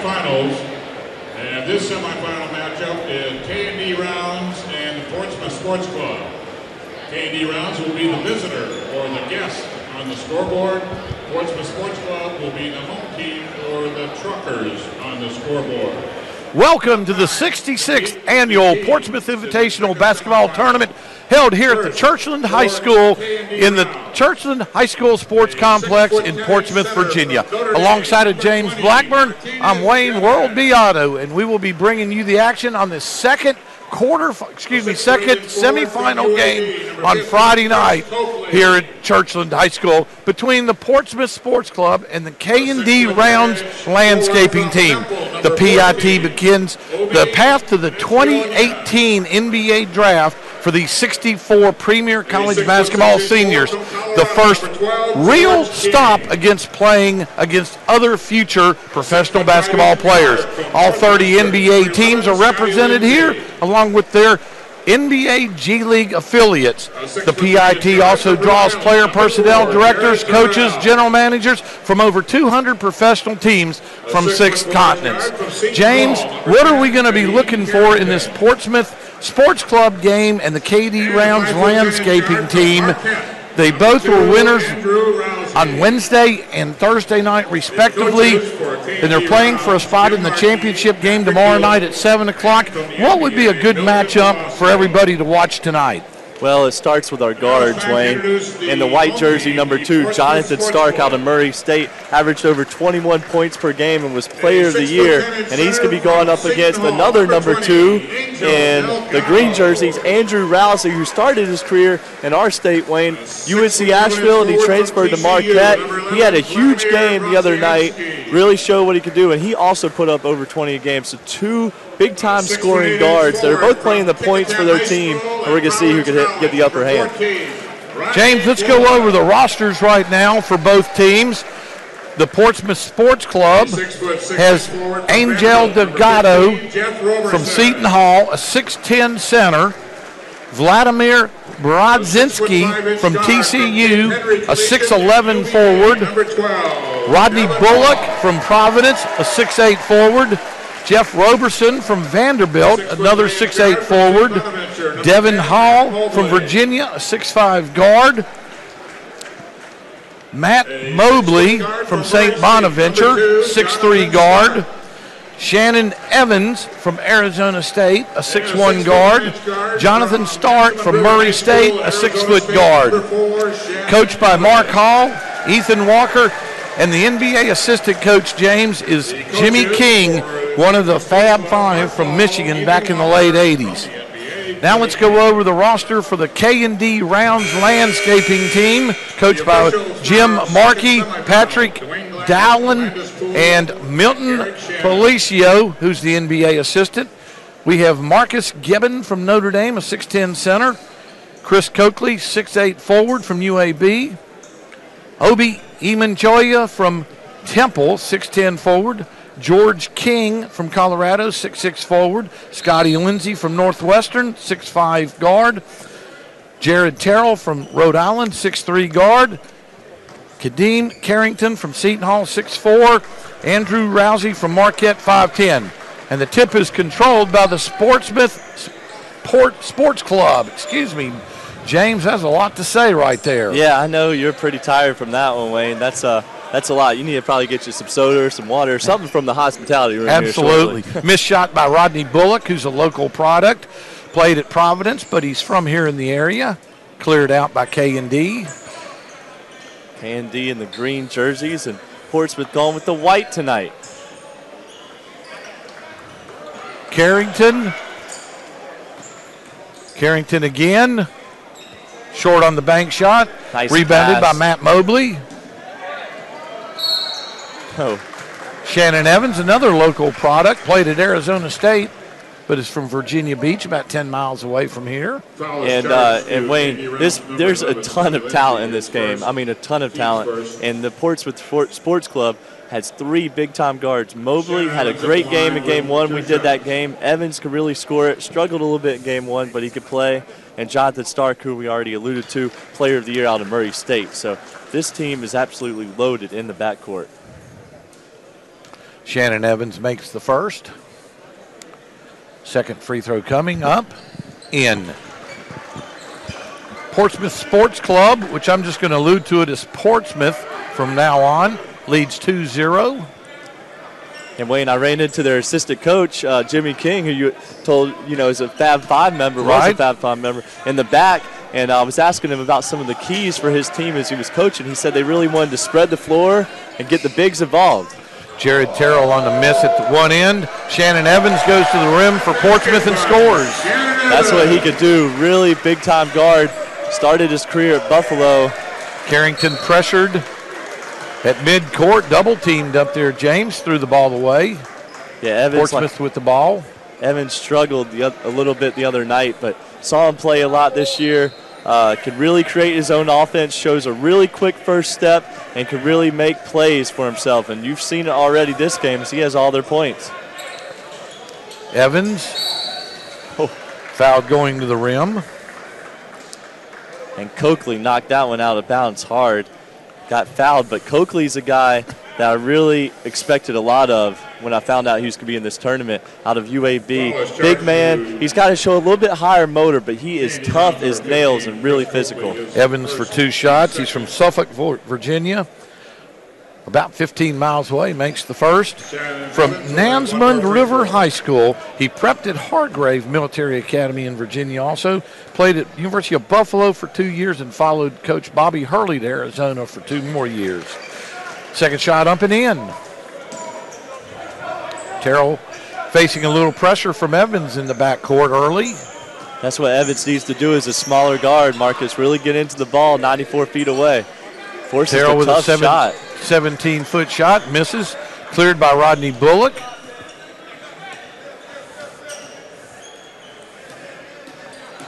semifinals. And this semifinal matchup is K&D Rounds and Portsmouth Sports Club. K&D Rounds will be the visitor or the guest on the scoreboard. Portsmouth Sports Club will be the home team or the truckers on the scoreboard. Welcome to the 66th annual Portsmouth Invitational basketball tournament held here at the Churchland High School in the Churchland High School Sports Complex in Portsmouth, Virginia. Alongside of James Blackburn, I'm Wayne World Beato, and we will be bringing you the action on the second semifinal game on Friday night here at Churchland High School between the Portsmouth Sports Club and the K&D Rounds landscaping team. The PIT begins the path to the 2018 NBA draft for the 64 premier college basketball seniors. The first real stop against playing against other future professional basketball players. All 30 NBA teams are represented here, along with their NBA G League affiliates. The PIT also draws player personnel, directors, coaches, general managers from over 200 professional teams from 6 continents. James, what are we going to be looking for in this Portsmouth Sports Club game and the KD Rounds landscaping team? They both were winners on Wednesday and Thursday night, respectively, and they're playing for a spot in the championship game tomorrow night at 7 o'clock. What would be a good matchup for everybody to watch tonight? Well, it starts with our guards, Wayne. In the white jersey, number 2, Jonathan Stark out of Murray State, averaged over 21 points per game and was player of the year. And he's going to be going up against another number 2 in the green jerseys, Andrew Rousey, who started his career in our state, Wayne, UNC Asheville, and he transferred to Marquette. He had a huge game the other night, really showed what he could do, and he also put up over 20 a game. So 2 big-time scoring guards that are both playing the points for their team, and we're going to see who can get the upper hand. James, let's go over the rosters right now for both teams. The Portsmouth Sports Club has Angel Delgado from Seton Hall, a 6'10 center. Vladimir Brodziansky from TCU, a 6'11 forward. Rodney Bullock from Providence, a 6'8 forward. Jeff Roberson from Vanderbilt, another 6'8 forward. Devon Hall from Virginia, a 6'5 guard. Matt Mobley from St. Bonaventure, 6'3 guard. Shannon Evans from Arizona State, a 6'1 guard. Jonathan Stark from Murray State, a 6-foot guard. Coached by Mark Hall, Ethan Walker, and the NBA assistant coach, James, is Jimmy King, one of the Fab Five from Michigan back in the late 80s. Now let's go over the roster for the K&D Rounds landscaping team, coached by Jim Markey, Patrick Dulin, and Milton Palacio, who's the NBA assistant. We have Marcus Geben from Notre Dame, a 6'10 center. Chris Cokley, 6'8 forward from UAB. Obi Enechionyia from Temple, 6'10 forward. George King from Colorado, 6'6 forward. Scottie Lindsey from Northwestern, 6'5 guard. Jared Terrell from Rhode Island, 6'3 guard. Kadeem Carrington from Seton Hall, 6'4. Andrew Rousey from Marquette, 5'10. And the tip is controlled by the Sports Club. James has a lot to say right there. Yeah, I know you're pretty tired from that one, Wayne. That's a lot. You need to probably get you some soda or some water or something from the hospitality room. Absolutely. Missed shot by Rodney Bullock, who's a local product. Played at Providence, but he's from here in the area. Cleared out by K&D. K&D in the green jerseys, and Portsmouth going with the white tonight. Carrington again. Short on the bank shot. Nice rebounded pass by Matt Mobley. Oh. Shannon Evans, another local product, played at Arizona State, but is from Virginia Beach, about 10 miles away from here. And Wayne, there's a ton of talent in this game. I mean, a ton of talent. And the Portsmouth Sports Club has 3 big-time guards. Mobley had a great game in Game 1. We did that game. Evans could really score it. Struggled a little bit in Game 1, but he could play. And Jonathan Stark, who we already alluded to, player of the year out of Murray State. So this team is absolutely loaded in the backcourt. Shannon Evans makes the first. Second free throw coming up, in. Portsmouth Sports Club, which I'm just going to allude to it as Portsmouth from now on, leads 2-0. And Wayne, I ran into their assistant coach, Jimmy King, who you told, is a Fab 5 member, was a Fab 5 member, in the back. And I was asking him about some of the keys for his team as he was coaching. He said they really wanted to spread the floor and get the bigs involved. Jared Terrell on the miss at the one end. Shannon Evans goes to the rim for Portsmouth and scores. That's what he could do. Really big-time guard. Started his career at Buffalo. Carrington pressured at midcourt, double-teamed up there. James threw the ball away. Yeah, Evans. Portsmouth with the ball. Evans struggled a little bit the other night, but saw him play a lot this year. Can really create his own offense, shows a really quick first step, and can really make plays for himself. And you've seen it already this game as he has all their points. Evans fouled going to the rim. And Cokley knocked that one out of bounds hard. Got fouled, but Cokley's a guy that I really expected a lot of when I found out he was going to be in this tournament out of UAB. Big man. He's got to show a little bit higher motor, but he is tough as nails and really physical. Evans for 2 shots. He's from Suffolk, Virginia. About 15 miles away, makes the first. From Nansemond River High School, he prepped at Hargrave Military Academy in Virginia also. Played at University of Buffalo for 2 years and followed Coach Bobby Hurley to Arizona for 2 more years. Second shot up and in. Terrell facing a little pressure from Evans in the backcourt early. That's what Evans needs to do as a smaller guard, Marcus. Really get into the ball 94 feet away. Forces Terrell a tough shot. 17-foot shot, misses. Cleared by Rodney Bullock.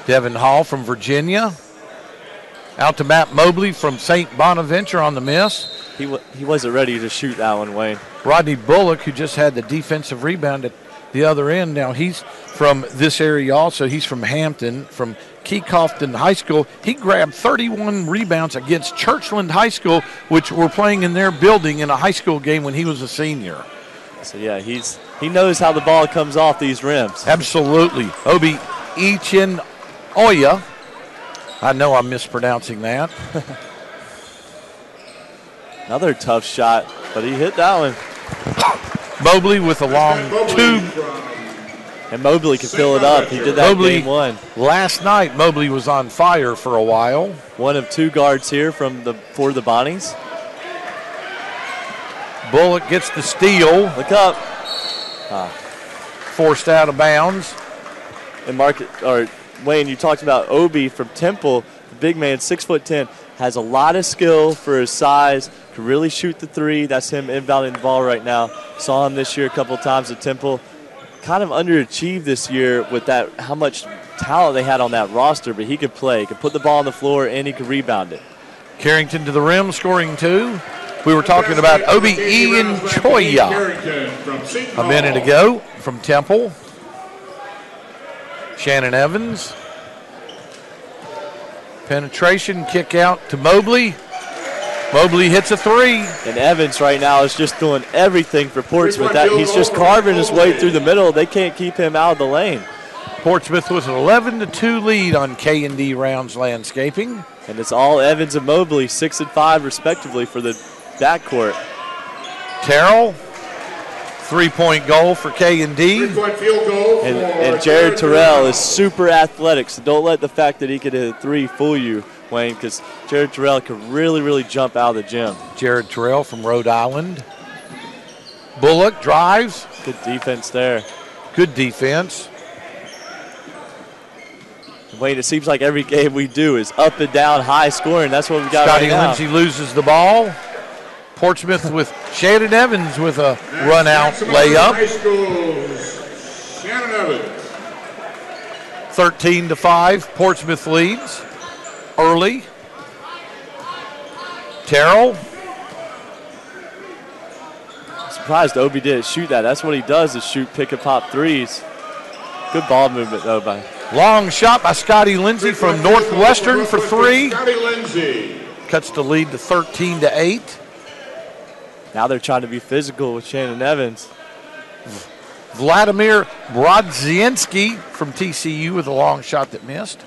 Devon Hall from Virginia. Out to Matt Mobley from St. Bonaventure on the miss. He wasn't ready to shoot that one, Wayne. Rodney Bullock, who just had the defensive rebound at the other end. Now he's from this area also. He's from Hampton, from Keycofton High School. He grabbed 31 rebounds against Churchland High School, which were playing in their building in a high school game when he was a senior. So, yeah, he knows how the ball comes off these rims. Absolutely. Obi Enechionyia. I know I'm mispronouncing that. Another tough shot, but he hit that one. Mobley with a long 2. And Mobley can fill it up. He did that Mobley, game 1. Last night, Mobley was on fire for a while. One of 2 guards here for the Bonnies. Bullock gets the steal. Look up. Forced out of bounds. And Wayne, you talked about Obi from Temple. The big man, 6'10", has a lot of skill for his size. Can really shoot the 3. That's him inbounding the ball right now. Saw him this year a couple times at Temple. Kind of underachieved this year with that how much talent they had on that roster, but he could play. He could put the ball on the floor, and he could rebound it. Carrington to the rim, scoring 2. We were talking about Obi Enechionyia a minute ago from Temple. Shannon Evans. Penetration, kick out to Mobley. Mobley hits a 3. And Evans right now is just doing everything for Portsmouth. He's just carving his way through the middle. They can't keep him out of the lane. Portsmouth was an 11-2 lead on K&D Rounds Landscaping. And it's all Evans and Mobley, 6 and 5 respectively for the backcourt. Terrell, 3-point goal for K&D. And Jared Terrell is super athletic, so don't let the fact that he could hit a 3 fool you, Wayne, because Jared Terrell can really, really jump out of the gym. Jared Terrell from Rhode Island. Bullock drives. Good defense there. Good defense. Wayne, it seems like every game we do is up and down, high scoring. That's what we got Scottie right now. Lindsey loses the ball. Portsmouth with Shannon Evans with a run-out layup. 13-5, Portsmouth leads early. Terrell. I'm surprised Obi didn't shoot that. That's what he does is shoot pick and pop 3s. Good ball movement, though, by Long shot by Scottie Lindsey from Northwestern for 3. Scottie Lindsey cuts the lead to 13-8. Now they're trying to be physical with Shannon Evans. Vladimir Brodziansky from TCU with a long shot that missed.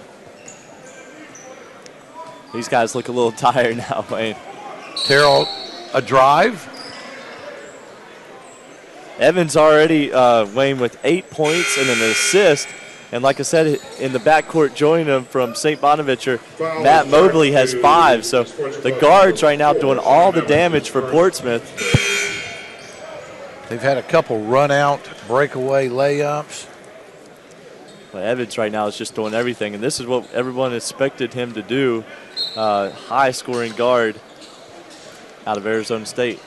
These guys look a little tired now, Wayne. Terrell, a drive. Evans already, Wayne, with 8 points and an assist. And like I said, in the backcourt joining him from St. Bonaventure, Matt Mobley has 5. So the guards right now doing all the damage for Portsmouth. They've had a couple run-out breakaway layups. But Evans right now is just doing everything, and this is what everyone expected him to do. High-scoring guard out of Arizona State.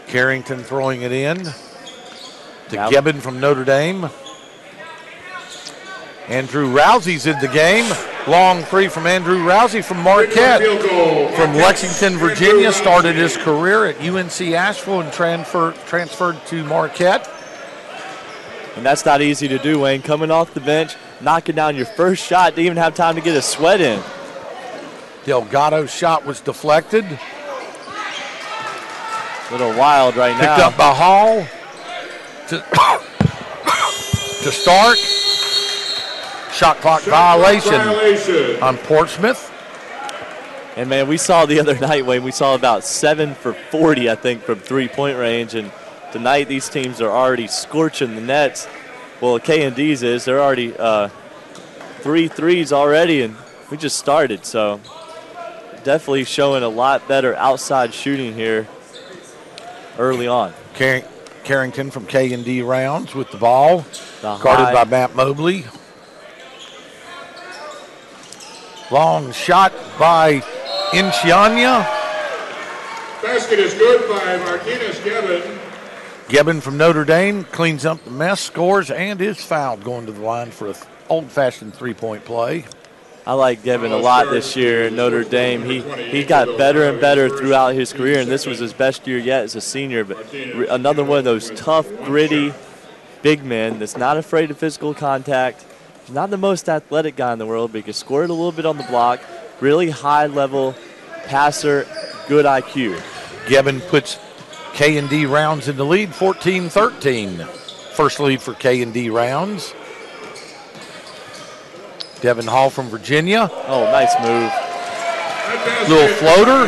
Carrington throwing it in to Geben from Notre Dame. Andrew Rousey's in the game. Long three from Andrew Rousey from Marquette. From Lexington, Virginia, started his career at UNC Asheville and transferred to Marquette. And that's not easy to do, Wayne. Coming off the bench, knocking down your first shot, didn't even have time to get a sweat in. Delgado's shot was deflected. A little wild right now. Picked up by Hall to start. Shot clock violation on Portsmouth. And, man, we saw the other night, Wayne, we saw about 7 for 40, I think, from three-point range. And tonight these teams are already scorching the nets. Well, K&D's is. They're already 3 threes already, and we just started. So definitely showing a lot better outside shooting here early on. Carrington from K&D Rounds with the ball. Guarded by Matt Mobley. Long shot by Enechionyia. Basket is good by Martinas Geben. Geben from Notre Dame cleans up the mess, scores, and is fouled going to the line for an old-fashioned three-point play. I like Geben a lot this year at Notre Dame. He got better and better throughout his career, and this was his best year yet as a senior. But another one of those tough, gritty big men that's not afraid of physical contact. He's not the most athletic guy in the world, but he can score it a little bit on the block. Really high-level passer, good IQ. Geben puts K&D Rounds in the lead, 14-13. First lead for K&D Rounds. Devon Hall from Virginia. Oh, nice move. Little floater.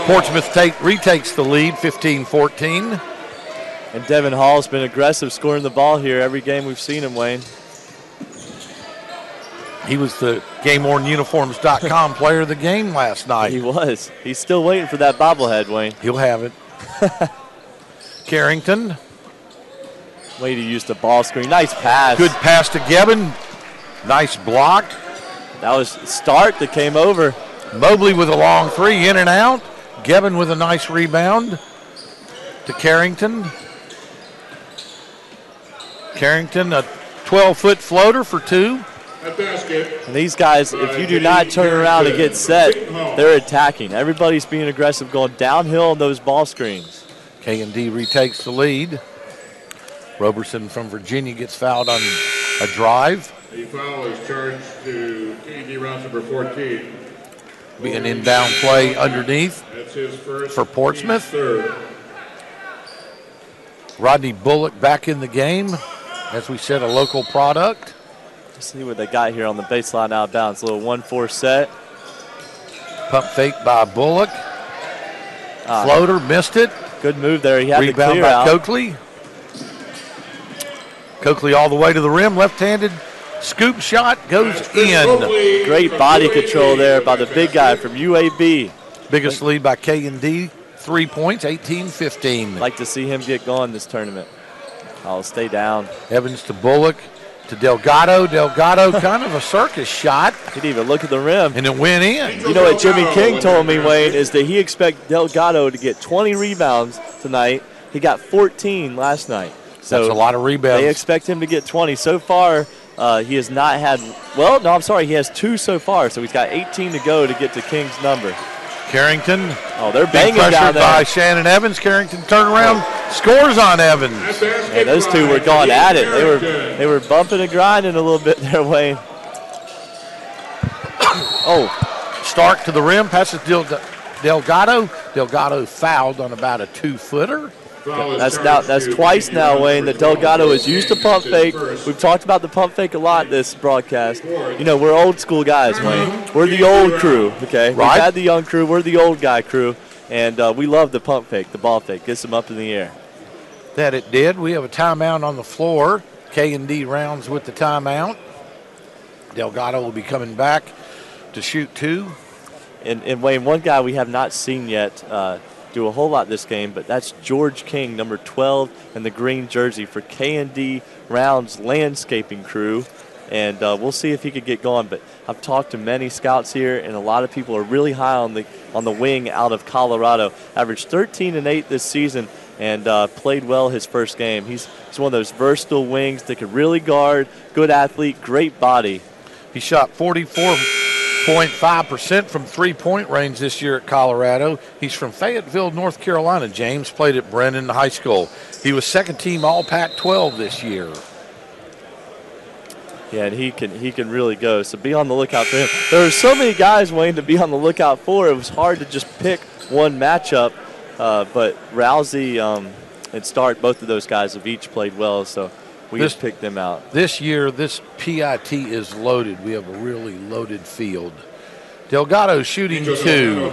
Portsmouth retakes the lead, 15-14. And Devon Hall's been aggressive scoring the ball here every game we've seen him, Wayne. He was the GameWornUniforms.com player of the game last night. He was. He's still waiting for that bobblehead, Wayne. He'll have it. Carrington. Way to use the ball screen. Nice pass. Good pass to Geben. Nice block. That was Stark that came over. Mobley with a long three, in and out. Geben with a nice rebound to Carrington. Carrington, a 12-foot floater for 2. And these guys, if you do not turn around and get set, they're attacking. Everybody's being aggressive, going downhill on those ball screens. K&D retakes the lead. Roberson from Virginia gets fouled on a drive. The foul is charged to K&D Rounds number 14. Be an inbound play underneath That's his first for Portsmouth. Third. Rodney Bullock back in the game. As we said, a local product. Let's see what they got here on the baseline out of bounds. A little 1-4 set. Pump fake by Bullock. Floater, missed it. Good move there. He had Rebound the clear by out. Cokley. Cokley all the way to the rim. Left-handed scoop shot goes in. Great body control there by the big guy from UAB. Biggest lead by K&D. 3 points, 18-15. Like to see him get going this tournament. I'll stay down. Evans to Bullock to Delgado. Delgado kind of a circus shot. He didn't even look at the rim. And it went in. You know what Jimmy King told me, Wayne, is that he expects Delgado to get 20 rebounds tonight. He got 14 last night. So that's a lot of rebounds. They expect him to get 20. So far, he has not had, well, no, I'm sorry, he has 2 so far. So he's got 18 to go to get to King's number. Carrington. Oh, they're banging down there. By Shannon Evans. Carrington turnaround, scores on Evans. Yeah, those two were going at it. They were bumping and grinding a little bit there, Wayne. Oh, Stark to the rim, passes Delgado. Delgado fouled on about a 2-footer. That's twice now, Wayne, that Delgado has used a pump fake. We've talked about the pump fake a lot this broadcast. You know, we're old school guys, Wayne. We're the old crew, okay? Right. We've had the young crew. We're the old guy crew. And we love the pump fake, the ball fake. Gets them up in the air. That it did. We have a timeout on the floor. K&D Rounds with the timeout. Delgado will be coming back to shoot 2. And Wayne, one guy we have not seen yet do a whole lot this game, but that's George King, number 12, in the green jersey for K&D Rounds landscaping crew. And we'll see if he could get going. But I've talked to many scouts here, and a lot of people are really high on the wing out of Colorado. Averaged 13 and 8 this season, and played well his first game. He's one of those versatile wings that can really guard. Good athlete, great body. He shot 44.5% from three-point range this year at Colorado. He's from Fayetteville, North Carolina. James played at Brennan High School. He was second-team All-Pac-12 this year. Yeah, and he can really go. So be on the lookout for him. There are so many guys, Wayne, to be on the lookout for. It was hard to just pick one matchup. But Rousey and Stark, both of those guys have each played well, so we just picked them out. This year, this PIT is loaded. We have a really loaded field. Delgado shooting 2.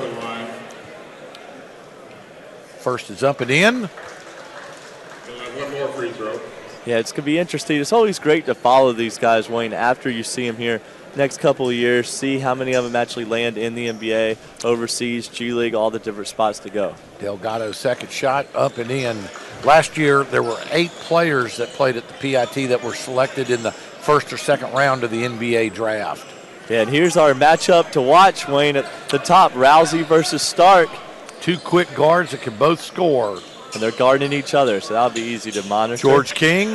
First is up and in. One more free throw. Yeah, it's going to be interesting. It's always great to follow these guys, Wayne, after you see them here next couple of years, see how many of them actually land in the NBA, overseas, G League, all the different spots to go. Delgado's second shot up and in. Last year, there were 8 players that played at the PIT that were selected in the first or second round of the NBA draft. Yeah, and here's our matchup to watch, Wayne, at the top, Rousey versus Stark. 2 quick guards that can both score. And they're guarding each other, so that'll be easy to monitor. George King.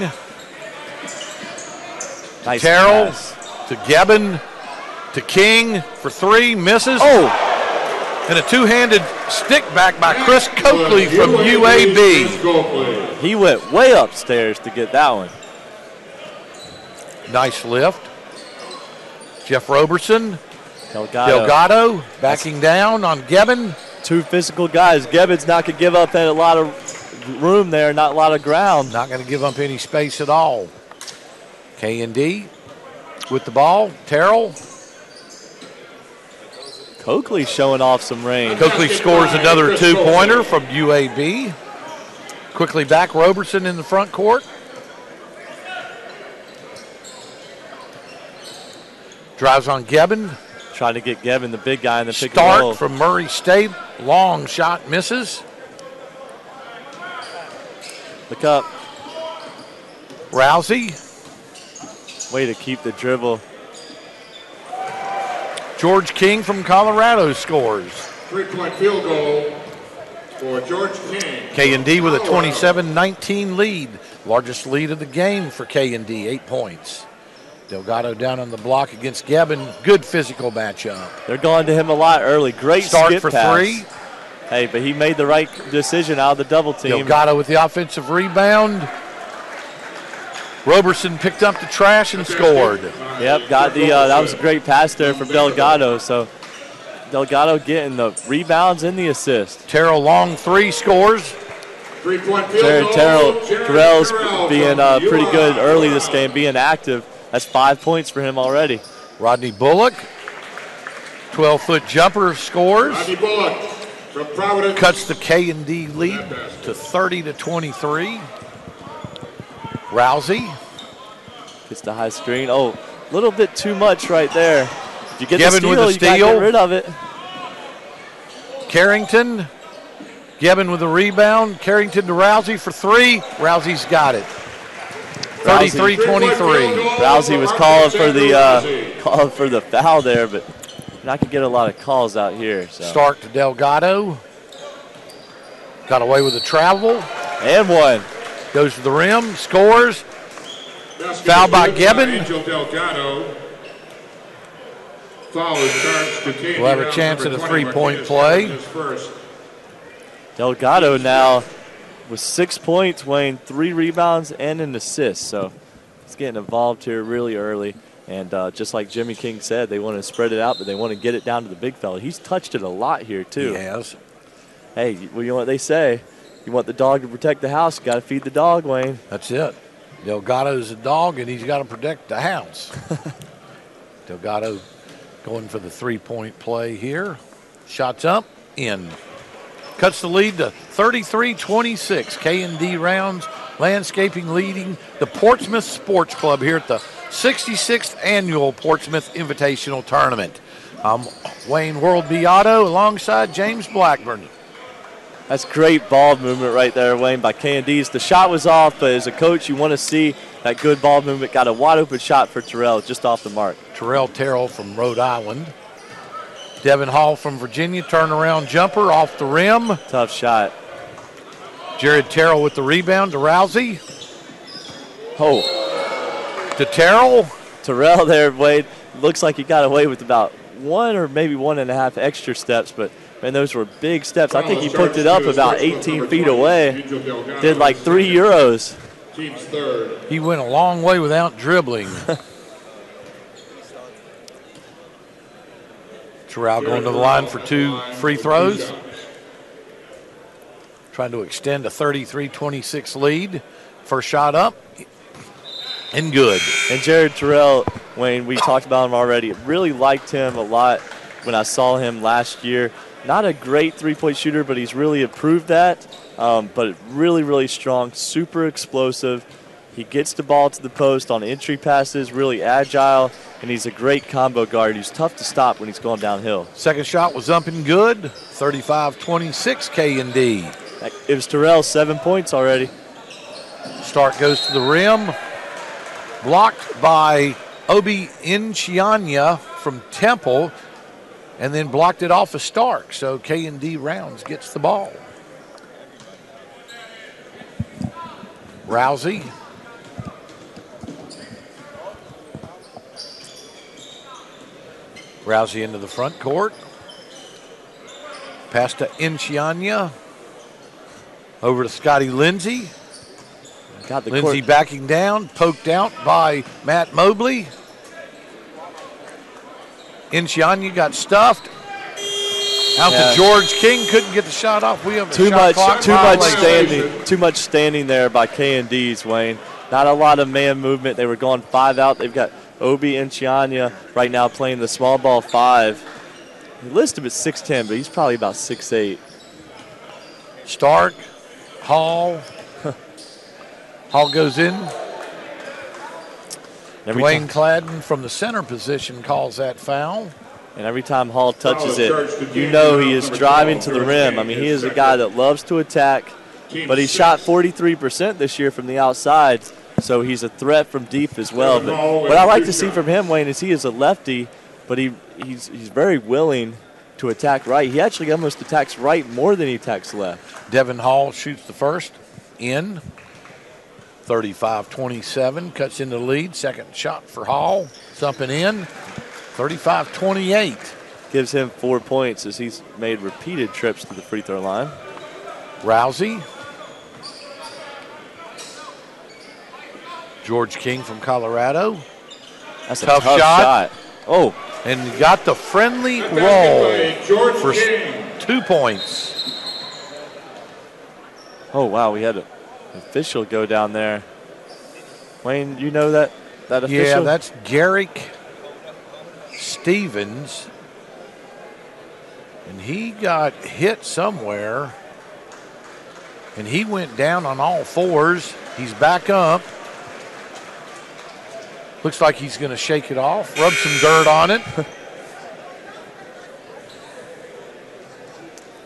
Nice Terrell pass. to Geben to King for 3, misses. Oh! And a two-handed stick back by Chris Cokley from UAB. He went way upstairs to get that one. Nice lift. Jeff Roberson. Delgado backing down on Geben. 2 physical guys. Geben's not going to give up a lot of room there, not a lot of ground. Not going to give up any space at all. K&D with the ball. Terrell. Cokley showing off some range. Cokley scores another 2-pointer from UAB. Quickly back, Roberson in the front court. Drives on Geben. Trying to get Geben, the big guy, in the pick and roll. Start from Murray State. Long shot misses. Look up. Rousey. Way to keep the dribble. George King from Colorado scores. 3-point field goal for George King. K&D with a 27-19 lead. Largest lead of the game for K&D, 8 points. Delgado down on the block against Geben. Good physical matchup. They're going to him a lot early. Great start skip for pass. 3. Hey, but he made the right decision out of the double team. Delgado with the offensive rebound. Roberson picked up the trash and scored. Yep, got the. That was a great pass there from Delgado. So Delgado getting the rebounds and the assist. Terrell long 3 scores. 3-point field goal. Terrell's being pretty good early this game, being active. That's 5 points for him already. Rodney Bullock, 12-foot jumper, scores. Rodney Bullock from Providence. Cuts the K&D lead to 30-23. Rousey. Gets the high screen. Oh, a little bit too much right there. If you get Geben with the steal. You gotta get rid of it. Carrington. Geben with a rebound. Carrington to Rousey for 3. Rousey's got it. 33-23. Rousey was calling for the foul there, but not gonna get a lot of calls out here. So. Stark to Delgado. Got away with a travel. And one. Goes to the rim, scores. Foul by Geben. We'll have a chance at a 3-point play. Delgado now with 6 points, Wayne, 3 rebounds and an assist. So he's getting involved here really early. And just like Jimmy King said, they want to spread it out, but they want to get it down to the big fella. He's touched it a lot here, too. He has. Hey, well, you know what they say. You want the dog to protect the house, you got to feed the dog, Wayne. That's it. Delgado's a dog, and he's got to protect the house. Delgado going for the three-point play here. Shots up, in. Cuts the lead to 33-26. K&D Rounds Landscaping leading the Portsmouth Sports Club here at the 66th Annual Portsmouth Invitational Tournament. I'm Wayne World Beato alongside James Blackburn. That's great ball movement right there, Wayne, by K&D's. The shot was off, but as a coach, you want to see that good ball movement. Got a wide-open shot for Terrell, just off the mark. Terrell from Rhode Island. Devon Hall from Virginia, turnaround jumper off the rim. Tough shot. Jared Terrell with the rebound to Rousey. Oh. To Terrell. Terrell there, Wade. Looks like he got away with about 1 or maybe 1.5 extra steps, but man, those were big steps. I think he put it up about 18 feet away. Did like 3 euros. He went a long way without dribbling. Terrell going to the line for 2 free throws. Trying to extend a 33-26 lead. First shot up. And good. And Jared Terrell, Wayne, we talked about him already. Really liked him a lot when I saw him last year. Not a great three-point shooter, but he's really improved that. But really, really strong, super explosive. He gets the ball to the post on entry passes, really agile, and he's a great combo guard. He's tough to stop when he's going downhill. Second shot was up and good. 35-26 K&D. It was Terrell, 7 points already. Stark goes to the rim. Blocked by Enechionyia from Temple, and then blocked it off of Stark. So K&D Rounds gets the ball. Rousey. Rousey into the front court. Pass to Enechionyia. Over to Scottie Lindsey. Lindsey backing down, poked out by Matt Mobley. Enechionyia got stuffed. Out to George King, couldn't get the shot off. We have too much standing there by K&D's, Wayne. Not a lot of man movement. They were going 5 out. They've got Obi Enechionyia right now playing the small ball 5. He lists him at 6'10", but he's probably about 6'8". Stark, Hall. Hall goes in. Dwayne Cladden from the center position calls that foul. And every time Hall touches it, you know he is driving to the rim. I mean, he is a guy that loves to attack, but he shot 43% this year from the outside, so he's a threat from deep as well. But what I like to see from him, Wayne, is he is a lefty, but he's very willing to attack right. He actually almost attacks right more than he attacks left. Devon Hall shoots the first. In. 35-27, cuts into the lead. Second shot for Hall. It's up and in. 35-28. Gives him 4 points as he's made repeated trips to the free throw line. Rousey. George King from Colorado. That's a tough shot. Oh. And got the friendly roll for 2 points. Oh, wow, we had an official go down there. Wayne, you know that official? Yeah, that's Garrick Stevens. And he got hit somewhere. And he went down on all fours. He's back up. Looks like he's going to shake it off, rub some dirt on it.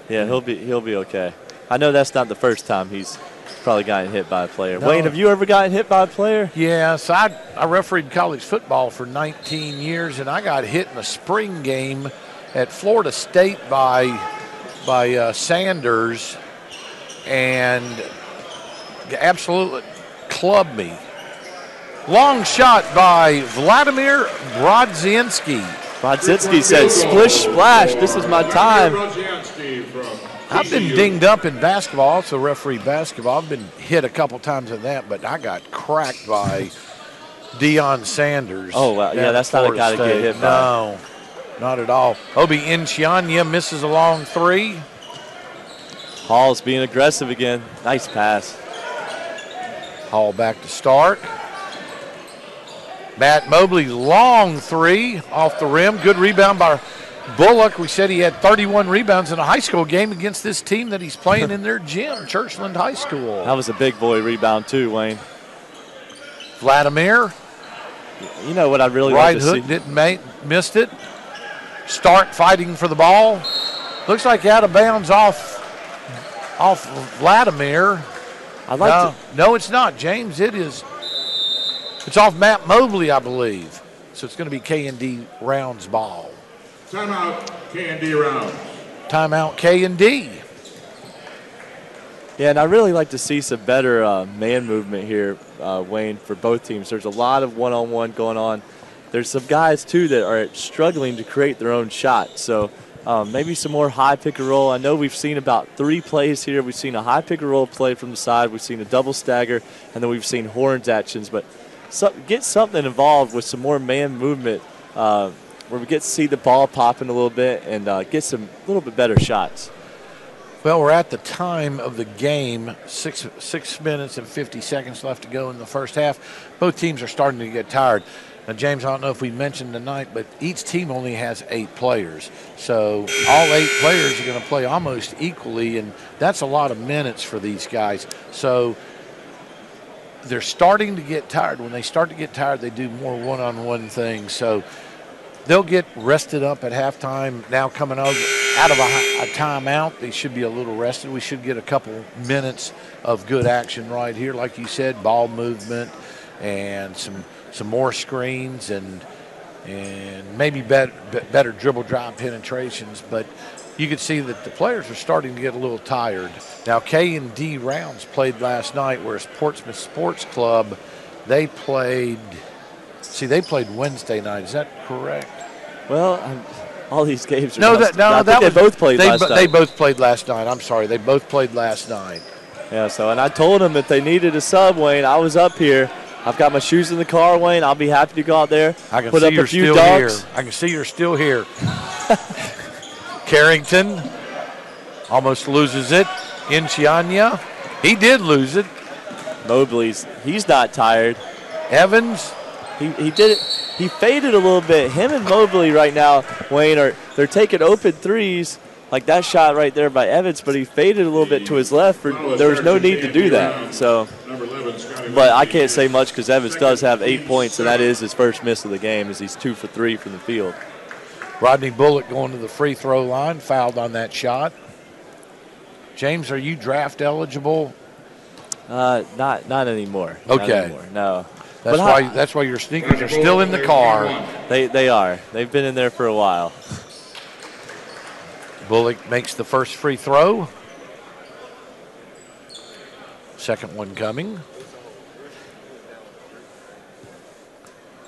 Yeah, he'll be okay. I know that's not the first time he's probably gotten hit by a player. No. Wayne, have you ever gotten hit by a player? Yes, I refereed college football for 19 years, and I got hit in a spring game at Florida State by Sanders, and absolutely clubbed me. Long shot by Vladimir Brodziansky. Brodziansky says, splish splash, this is my time. I've been dinged up in basketball, also refereed basketball. I've been hit a couple times in that, but I got cracked by Deion Sanders. Oh, wow. Yeah, that's not a guy to get hit by. No, not at all. Obi Enechionyia misses a long three. Hall's being aggressive again. Nice pass. Hall back to Stark. Matt Mobley, long three off the rim. Good rebound by Bullock. We said he had 31 rebounds in a high school game against this team that he's playing in their gym, Churchland High School. That was a big boy rebound too, Wayne. Vladimir. You know what I really right like to see? Hook didn't missed it. Stark fighting for the ball. Looks like out of bounds off Vladimir. No, it's not, James. It is. It's off Matt Mobley, I believe. So it's going to be K&D Rounds ball. Timeout, K&D Rounds. Timeout, K&D. Yeah, and I really like to see some better man movement here, Wayne, for both teams. There's a lot of one-on-one going on. There's some guys, too, that are struggling to create their own shot. So maybe some more high pick-and-roll. I know we've seen about 3 plays here. We've seen a high pick-and-roll play from the side. We've seen a double stagger, and then we've seen horns actions. But get something involved with some more man movement where we get to see the ball popping a little bit and get some little bit better shots. Well, we're at the time of the game, 6 minutes and 50 seconds left to go in the first half. Both teams are starting to get tired. Now, James, I don't know if we mentioned tonight, but each team only has 8 players. So all 8 players are going to play almost equally, and that's a lot of minutes for these guys. So they're starting to get tired. When they start to get tired, they do more one-on-one things. So they'll get rested up at halftime. Now coming out of a timeout, they should be a little rested. We should get a couple minutes of good action right here. Like you said, ball movement and some more screens and maybe better dribble drive penetrations. But you could see that the players are starting to get a little tired. Now, K&D Rounds played last night, whereas Portsmouth Sports Club, they played Wednesday night. Is that correct? Well, all these games are they both played last night. They both played last night. I'm sorry. They both played last night. Yeah, and I told them if they needed a sub, Wayne, I was up here. I've got my shoes in the car, Wayne. I'll be happy to go out there, put up a few dunks. I can see you're still here. Carrington almost loses it. Enechionyia, he did lose it. He's not tired. Evans, he did it. He faded a little bit. Him and Mobley right now, Wayne, they're taking open threes, like that shot right there by Evans, but he faded a little bit to his left. There was no need to do that. So, but I can't say much because Evans does have 8 points, and that is his first miss of the game as he's 2 for 3 from the field. Rodney Bullock going to the free throw line, fouled on that shot. James, are you draft eligible? Not anymore. Okay. Not anymore, no. That's why your sneakers are still in the car. They are. They've been in there for a while. Bullock makes the first free throw. Second one coming.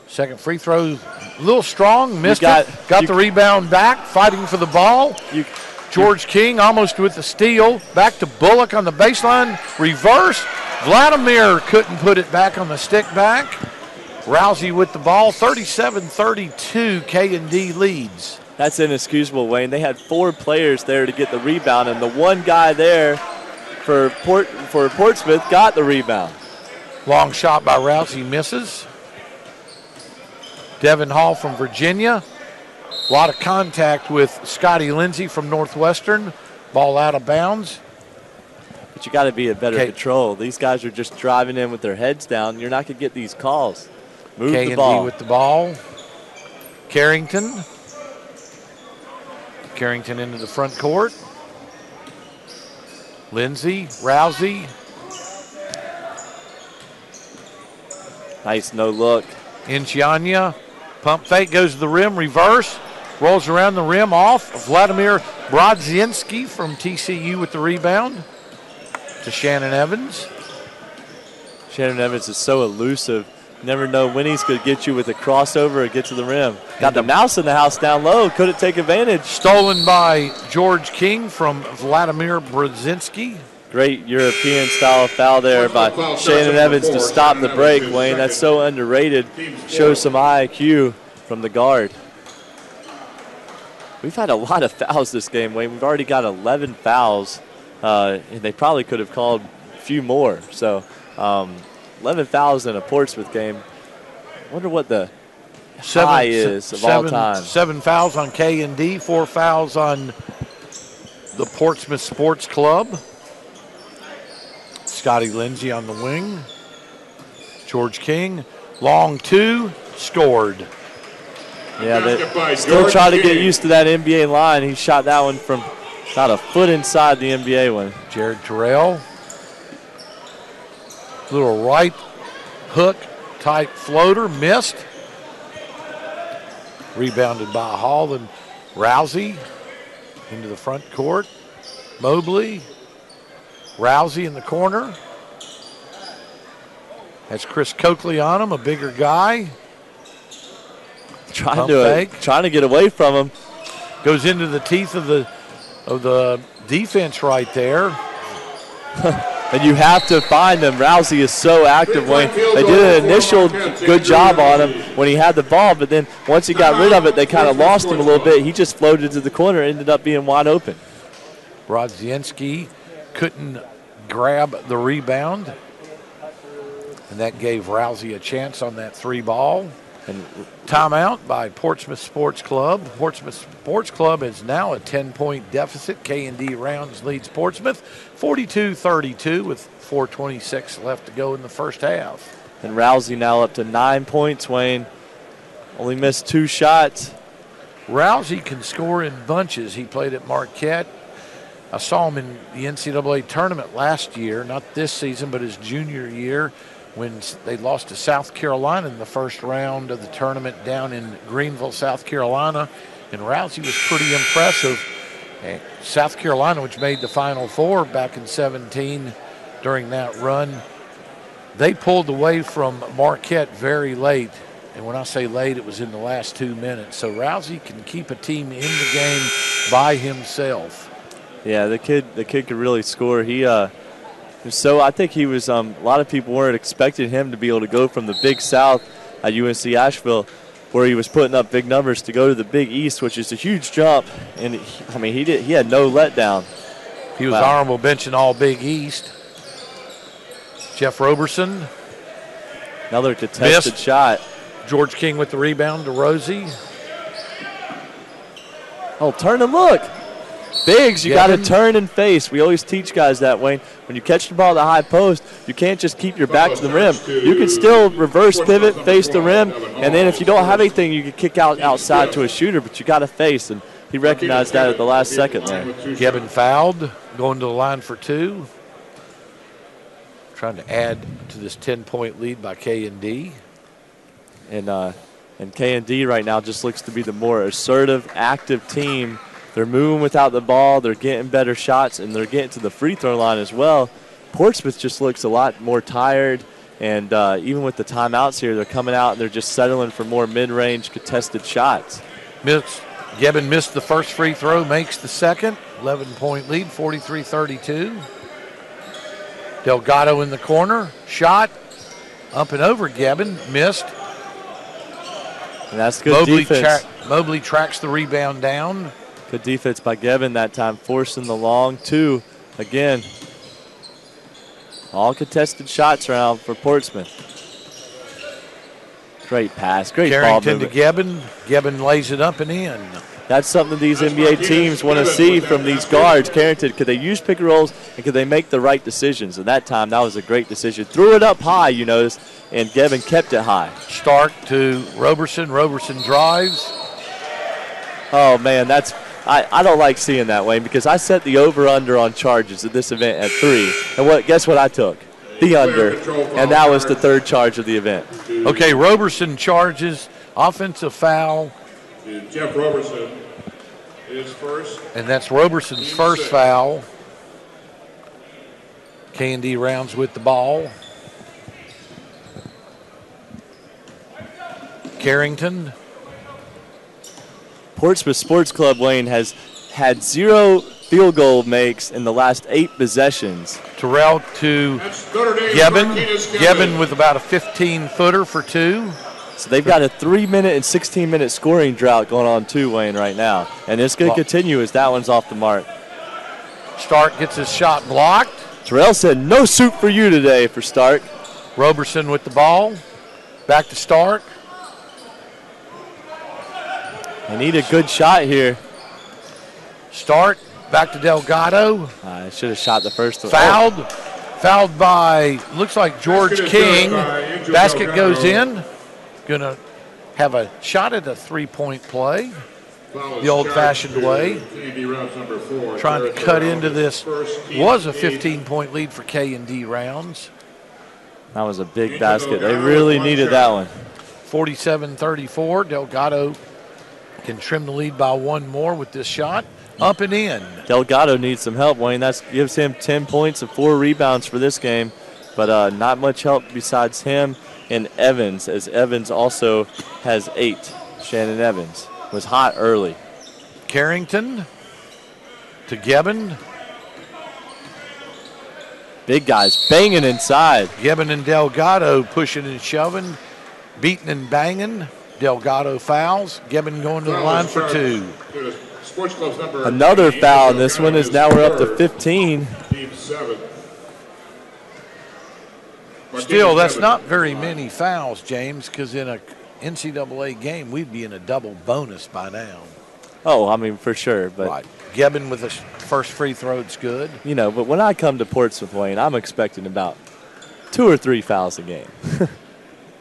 Second free throw, a little strong, missed it. Got the rebound back, fighting for the ball. George King almost with the steal. Back to Bullock on the baseline. Reverse. Vladimir couldn't put it back on the stick back. Rousey with the ball. 37-32, K&D leads. That's inexcusable, Wayne. They had 4 players there to get the rebound, and the one guy there for Portsmouth got the rebound. Long shot by Rousey, misses. Devon Hall from Virginia. A lot of contact with Scottie Lindsey from Northwestern. Ball out of bounds. But you got to be at better control. These guys are just driving in with their heads down. You're not going to get these calls. Move the ball. K&D with the ball. Carrington into the front court. Lindsey, Rousey. Nice no look. Enechionyia. Pump fake, goes to the rim, reverse. Rolls around the rim, off. Vladimir Brodziansky from TCU with the rebound to Shannon Evans. Shannon Evans is so elusive. Never know when he's going to get you with a crossover or get to the rim. Got the mouse in the house down low. Couldn't take advantage. Stolen by George King from Vladimir Brodziansky. Great European-style foul there by Shannon Evans to stop the break, Wayne. That's so underrated. Shows some IQ from the guard. We've had a lot of fouls this game, Wayne. We've already got 11 fouls and they probably could have called a few more. So 11 fouls in a Portsmouth game. I wonder what the high is of all time. 7 fouls on K&D, 4 fouls on the Portsmouth Sports Club. Scottie Lindsey on the wing. George King, long 2, scored. Yeah, they still trying to get used to that NBA line. He shot that one from about a foot inside the NBA one. Jared Terrell. Little right hook type floater, missed. Rebounded by Hall and Rousey into the front court. Mobley. Rousey in the corner. That's Chris Cokley on him, a bigger guy. Trying to get away from him. Goes into the teeth of the defense right there. And you have to find him. Rousey is so active, Wayne. They did an initial good job on him when he had the ball, but then once he got rid of it, they kind of lost him a little bit. He just floated to the corner, ended up being wide open. Brodziansky couldn't grab the rebound, and that gave Rousey a chance on that 3 ball. And timeout by Portsmouth Sports Club. Portsmouth Sports Club is now a 10-point deficit. K&D Rounds leads Portsmouth 42-32 with 4:26 left to go in the first half. And Rousey now up to 9 points, Wayne. Only missed 2 shots. Rousey can score in bunches. He played at Marquette. I saw him in the NCAA tournament last year, not this season, but his junior year, when they lost to South Carolina in the first round of the tournament down in Greenville, South Carolina. And Rousey was pretty impressive. South Carolina, which made the Final Four back in 17 during that run, they pulled away from Marquette very late. And when I say late, it was in the last 2 minutes. So Rousey can keep a team in the game by himself. Yeah, the kid could really score. So I think he was, a lot of people weren't expecting him to be able to go from the Big South at UNC Asheville, where he was putting up big numbers, to go to the Big East, which is a huge jump. And he had no letdown. He was honorable mention all Big East. Jeff Roberson. Another contested shot. George King with the rebound to Rosie. Oh, turn and look. Bigs, you got to turn and face. We always teach guys that, Wayne. When you catch the ball at the high post, you can't just keep your back to the rim. You can still reverse pivot, face the rim, and then if you don't have anything, you can kick outside to a shooter, but you got to face, and he recognized that at the last second there. Geben fouled, going to the line for 2. Trying to add to this 10-point lead by K&D. And K&D right now just looks to be the more assertive, active team. They're moving without the ball. They're getting better shots, and they're getting to the free throw line as well. Portsmouth just looks a lot more tired, and even with the timeouts here, they're coming out and they're just settling for more mid-range contested shots. Geben missed the first free throw, makes the second. 11-point lead, 43-32. Delgado in the corner, shot, up and over Geben, missed. And that's good defense. Mobley tracks the rebound down. Good defense by Geben that time, forcing the long 2 again. All contested shots around for Portsmouth. Great pass, great ball movement. To Geben. Geben lays it up and in. That's something these NBA teams want to see from these guards. Carrington, could they use pick and rolls, and could they make the right decisions? And that time, that was a great decision. Threw it up high, you notice, and Geben kept it high. Stark to Roberson. Roberson drives. Oh, man, I don't like seeing that, Wayne, because I set the over-under on charges at this event at 3. And guess what I took? The under. And that was the 3rd charge of the event. Okay, Roberson charges. Offensive foul. Jeff Roberson is first. And that's Roberson's first foul. K&D Rounds with the ball. Carrington. Portsmouth Sports Club, Wayne, has had 0 field goal makes in the last 8 possessions. Terrell to Geben. Geben with about a 15-footer for 2. So they've got a 3-minute and 16-minute scoring drought going on too, Wayne, right now. And it's going to continue as that one's off the mark. Stark gets his shot blocked. Terrell said no suit for you today for Stark. Roberson with the ball. Back to Stark. They need a good shot here. Stark back to Delgado. I should have shot the first one. Fouled. Fouled by, looks like George King. Basket goes in. Going to have a shot at a three-point play. The old-fashioned way. Trying to cut into this. Was a 15-point lead for K&D Rounds. That was a big basket. They really needed that one. 47-34. Delgado can trim the lead by one more with this shot. Up and in. Delgado needs some help, Wayne. That gives him 10 points and 4 rebounds for this game. But not much help besides him and Evans, as Evans also has 8. Shannon Evans was hot early. Carrington to Geben. Big guys banging inside. Geben and Delgado pushing and shoving, beating and banging. Delgado fouls. Geben going to the line for 2. Another foul, and this one is now we're up to 15. Still, that's not very many fouls, James, because in a NCAA game, we'd be in a double bonus by now. Oh, I mean, for sure. But right. Geben with the first free throw is good. You know, but when I come to Portsmouth, Wayne, I'm expecting about 2 or 3 fouls a game.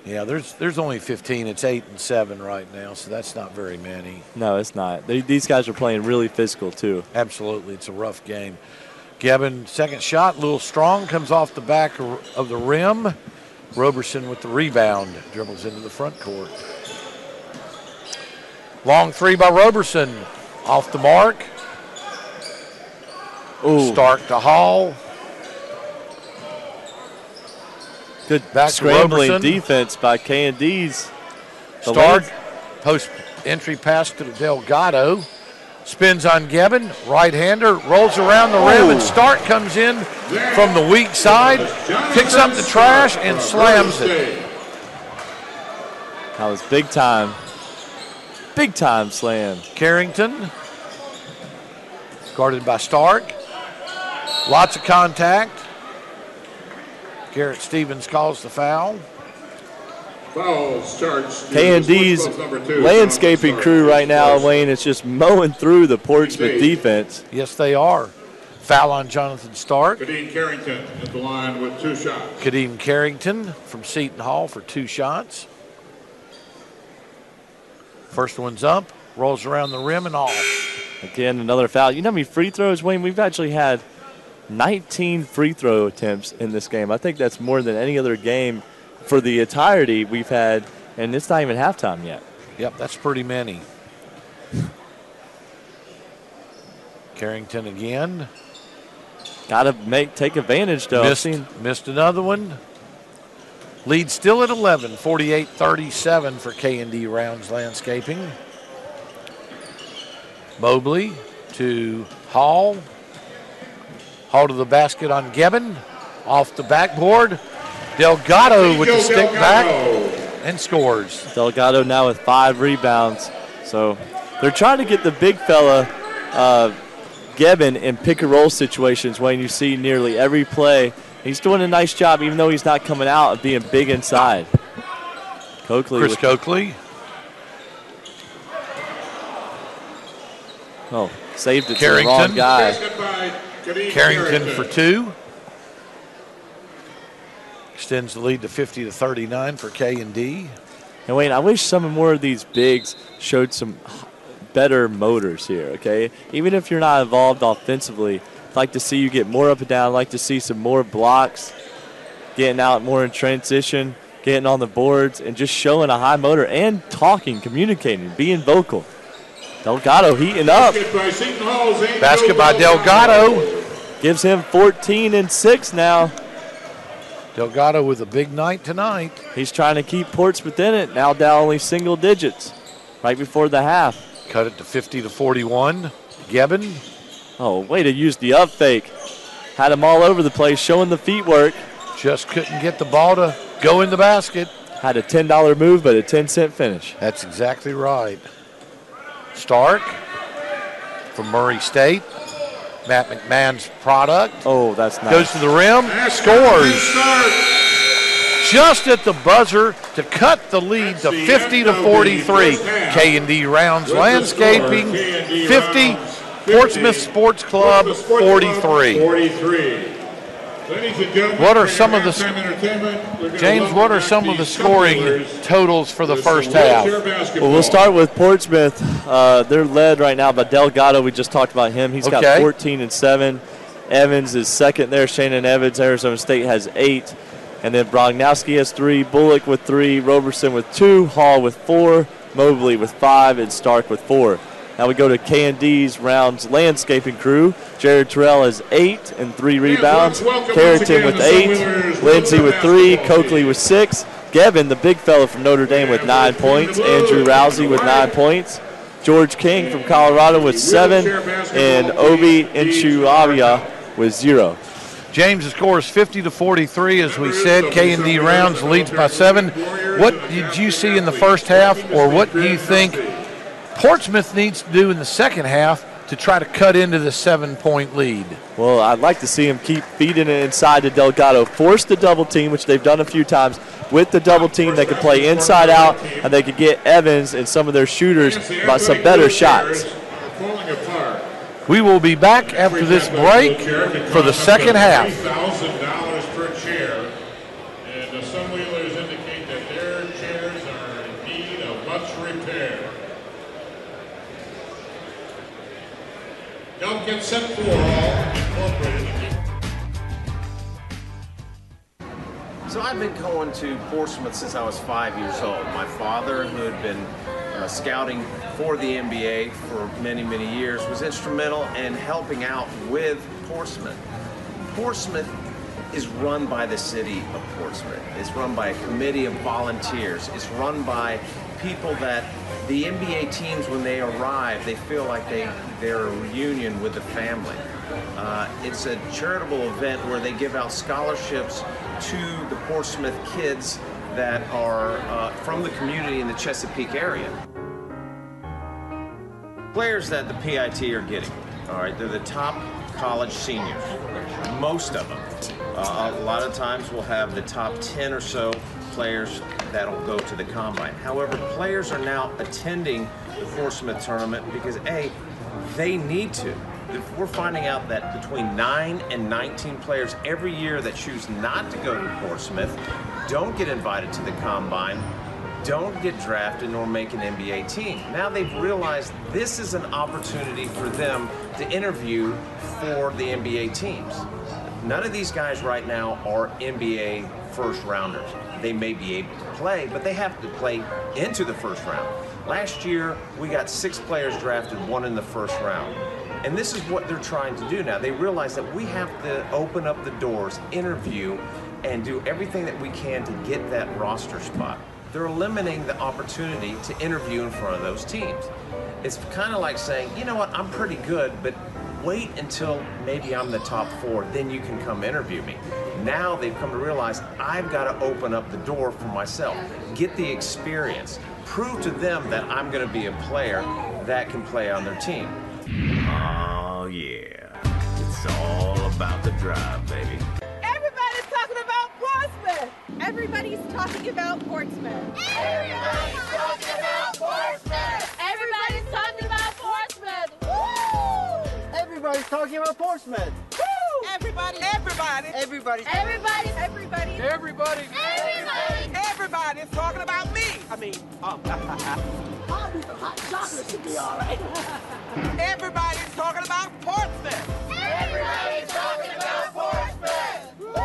Yeah, there's only 15. It's 8 and 7 right now, so that's not very many. No, it's not. These guys are playing really physical, too. Absolutely. It's a rough game. Geben, second shot, a little strong, comes off the back of the rim. Roberson with the rebound, dribbles into the front court. Long three by Roberson, off the mark. Ooh. Stark to Hall. Good back scrambling defense by K&D's. Stark, post entry pass to Delgado. Spins on Geben, right-hander, rolls around the rim, and Stark comes in from the weak side, picks up the trash, and slams it. That was big time. Big time slam. Carrington, guarded by Stark. Lots of contact. Garrett Stevens calls the foul. Fouls charged. K&D's landscaping crew right now, Wayne, is just mowing through the Portsmouth defense. Yes, they are. Foul on Jonathan Stark. Kadeem Carrington at the line with 2 shots. Kadeem Carrington from Seton Hall for 2 shots. First one's up, rolls around the rim and off. Again, another foul. You know how many free throws, Wayne? We've actually had 19 free throw attempts in this game. I think that's more than any other game for the entirety we've had, and it's not even halftime yet. Yep, that's pretty many. Carrington again. Got to take advantage, though. Missed another one. Lead still at 11, 48-37 for K&D Rounds Landscaping. Mobley to Hall. Hall to the basket on Geben. Off the backboard. Delgado with the stick back and scores. Delgado now with 5 rebounds. So they're trying to get the big fella, Geben, in pick-and-roll situations when you see nearly every play. He's doing a nice job, even though he's not coming out, of being big inside. Cokley. Chris Cokley. Oh, saved it to the wrong guy. Carrington for 2. Extends the lead to 50-39 for K&D. And Wayne, I wish some more of these bigs showed some better motors here, okay? Even if you're not involved offensively, I'd like to see you get more up and down. I'd like to see some more blocks, getting out more in transition, getting on the boards, and just showing a high motor and talking, communicating, being vocal. Delgado heating up. Basket by Delgado. Gives him 14 and 6 now. Delgado with a big night tonight. He's trying to keep Portsmouth in it. Now down only single digits right before the half. Cut it to 50-41. Geben. Oh, way to use the up fake. Had him all over the place, showing the feet work. Just couldn't get the ball to go in the basket. Had a $10 move, but a 10-cent finish. That's exactly right. Stark from Murray State. Matt McMahon's product. Oh, that's nice. Goes to the rim, scores. Just at the buzzer to cut the lead to 50-43. K&D Rounds Landscaping 50, Portsmouth Sports Club 43. What are some of the James? What are some of the scoring totals for the first half? Well, we'll start with Portsmouth. They're led right now by Delgado. We just talked about him. He's got 14 and 7. Evans is second there. Shannon Evans. Arizona State has 8, and then Brodziansky has 3. Bullock with 3. Roberson with 2. Hall with 4. Mobley with 5, and Stark with 4. Now we go to K&D's Rounds Landscaping crew. Jared Terrell has 8 and 3 rebounds. Carrington with 8. Lindsey with 3. Cokley with 6. Geben, the big fella from Notre Dame, with 9 points. Andrew Rousey with 9 points. George King from Colorado with 7. And Obi Enechionyia with 0. James, the score is 50-43. As we said, K&D Rounds leads by 7. What did you see in the first half, or what do you think Portsmouth needs to do in the second half to try to cut into the 7-point lead? Well, I'd like to see him keep feeding it inside to Delgado. Force the double team, which they've done a few times. With the double team, they can play inside out, and they could get Evans and some of their shooters about some better shots. We will be back after this break for the second half. $1,000 per chair, and the Sunwheelers indicate that their chairs are in need of much repair. Don't get set for all incorporated. So I've been going to Portsmouth since I was 5 years old. My father, who had been scouting for the NBA for many, many years, was instrumental in helping out with Portsmouth. Portsmouth is run by the city of Portsmouth. It's run by a committee of volunteers. It's run by people that the NBA teams, when they arrive, they feel like they're a reunion with the family. It's a charitable event where they give out scholarships to the Portsmouth kids that are from the community in the Chesapeake area. Players that the PIT are getting, all right, they're the top college seniors, most of them. A lot of times we'll have the top 10 or so players that'll go to the combine. However, players are now attending the Portsmouth tournament because, A, they need to. If we're finding out that between 9 and 19 players every year that choose not to go to Portsmouth don't get invited to the combine, don't get drafted, nor make an NBA team. Now they've realized this is an opportunity for them to interview for the NBA teams. None of these guys right now are NBA first rounders. They may be able to play, but they have to play into the first round. Last year, we got 6 players drafted, 1 in the first round. And this is what they're trying to do now. They realize that we have to open up the doors, interview, and do everything that we can to get that roster spot. They're eliminating the opportunity to interview in front of those teams. It's kind of like saying, you know what, I'm pretty good, but wait until maybe I'm the top 4, then you can come interview me. Now they've come to realize I've got to open up the door for myself, get the experience, prove to them that I'm going to be a player that can play on their team. Oh yeah, it's all about the drive, baby. Everybody's talking about Portsmouth. Everybody's talking about Portsmouth. Everybody's talking about Portsmouth. Everybody's talking about Portsmouth. Woo! Everybody's talking about Portsmouth. Woo! Everybody. Everybody's Everybody's Everybody's talking about me. I mean, I'll be the hot chocolate to be all right. everybody's talking about Portsmouth. Everybody's talking about Portsmouth. Woo!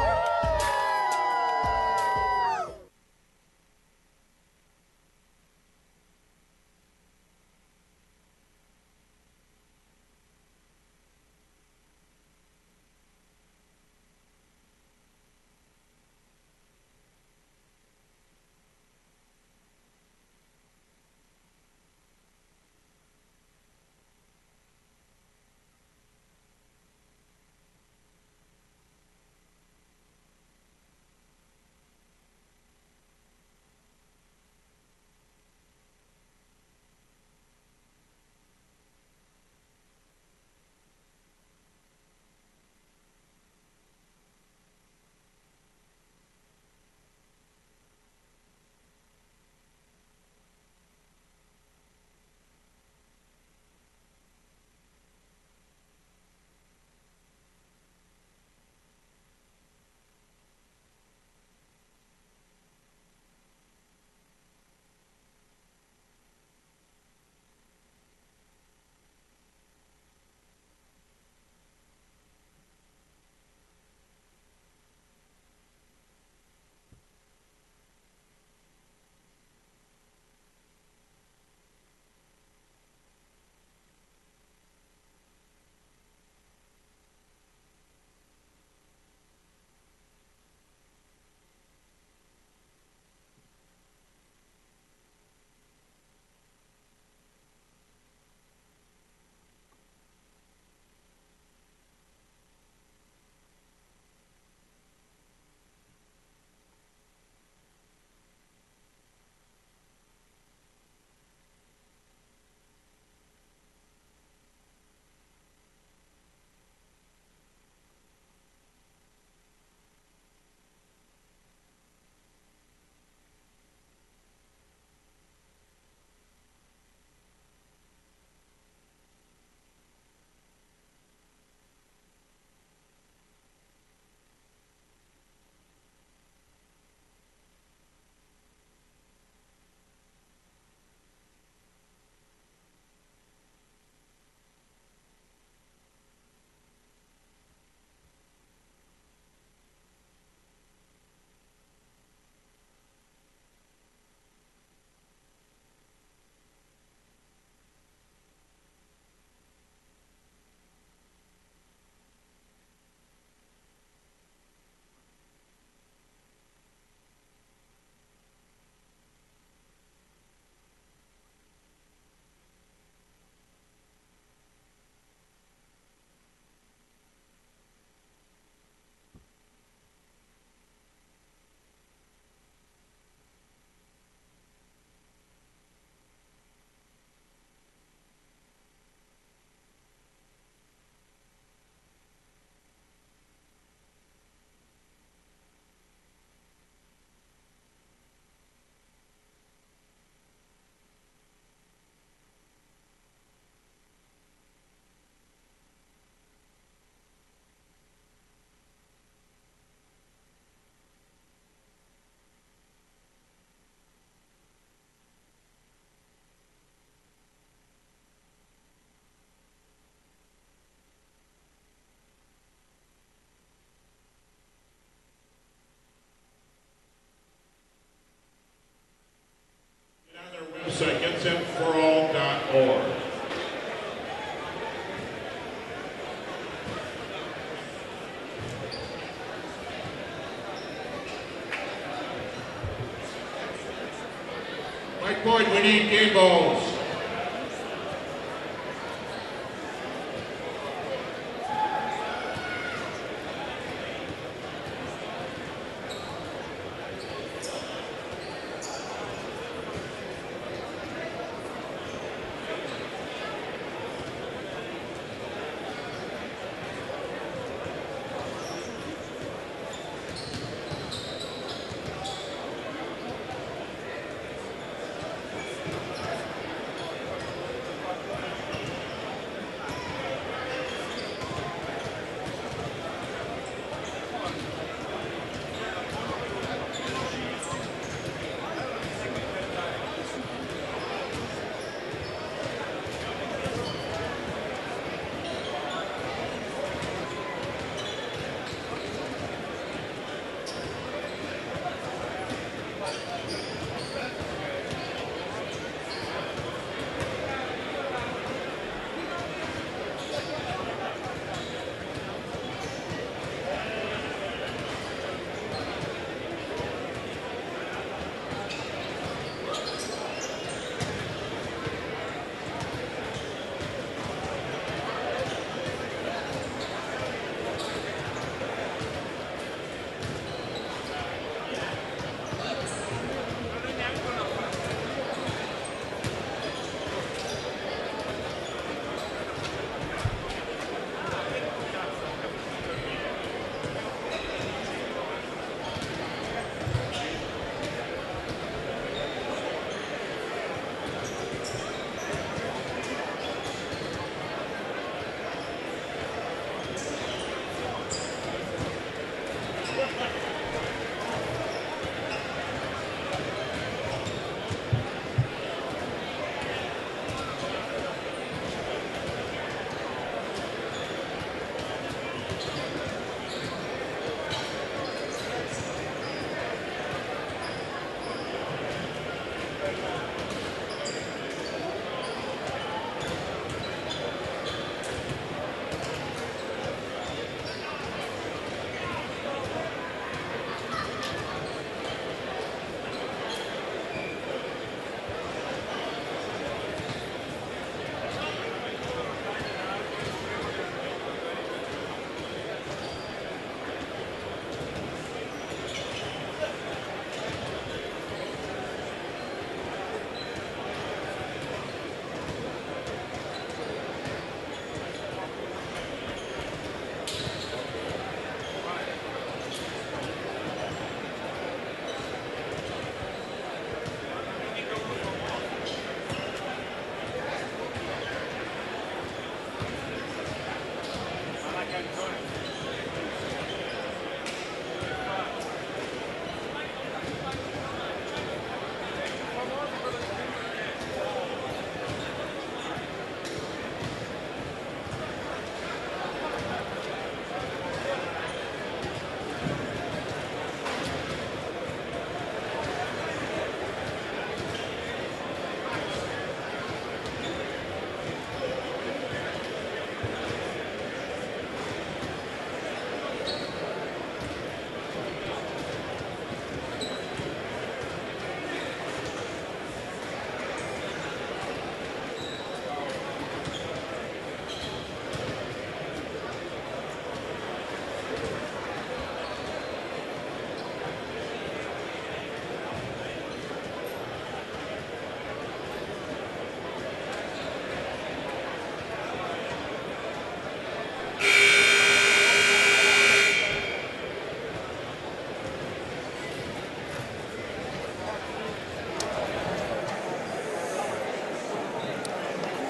vincentforall.org. Mike Boyd, we need game balls.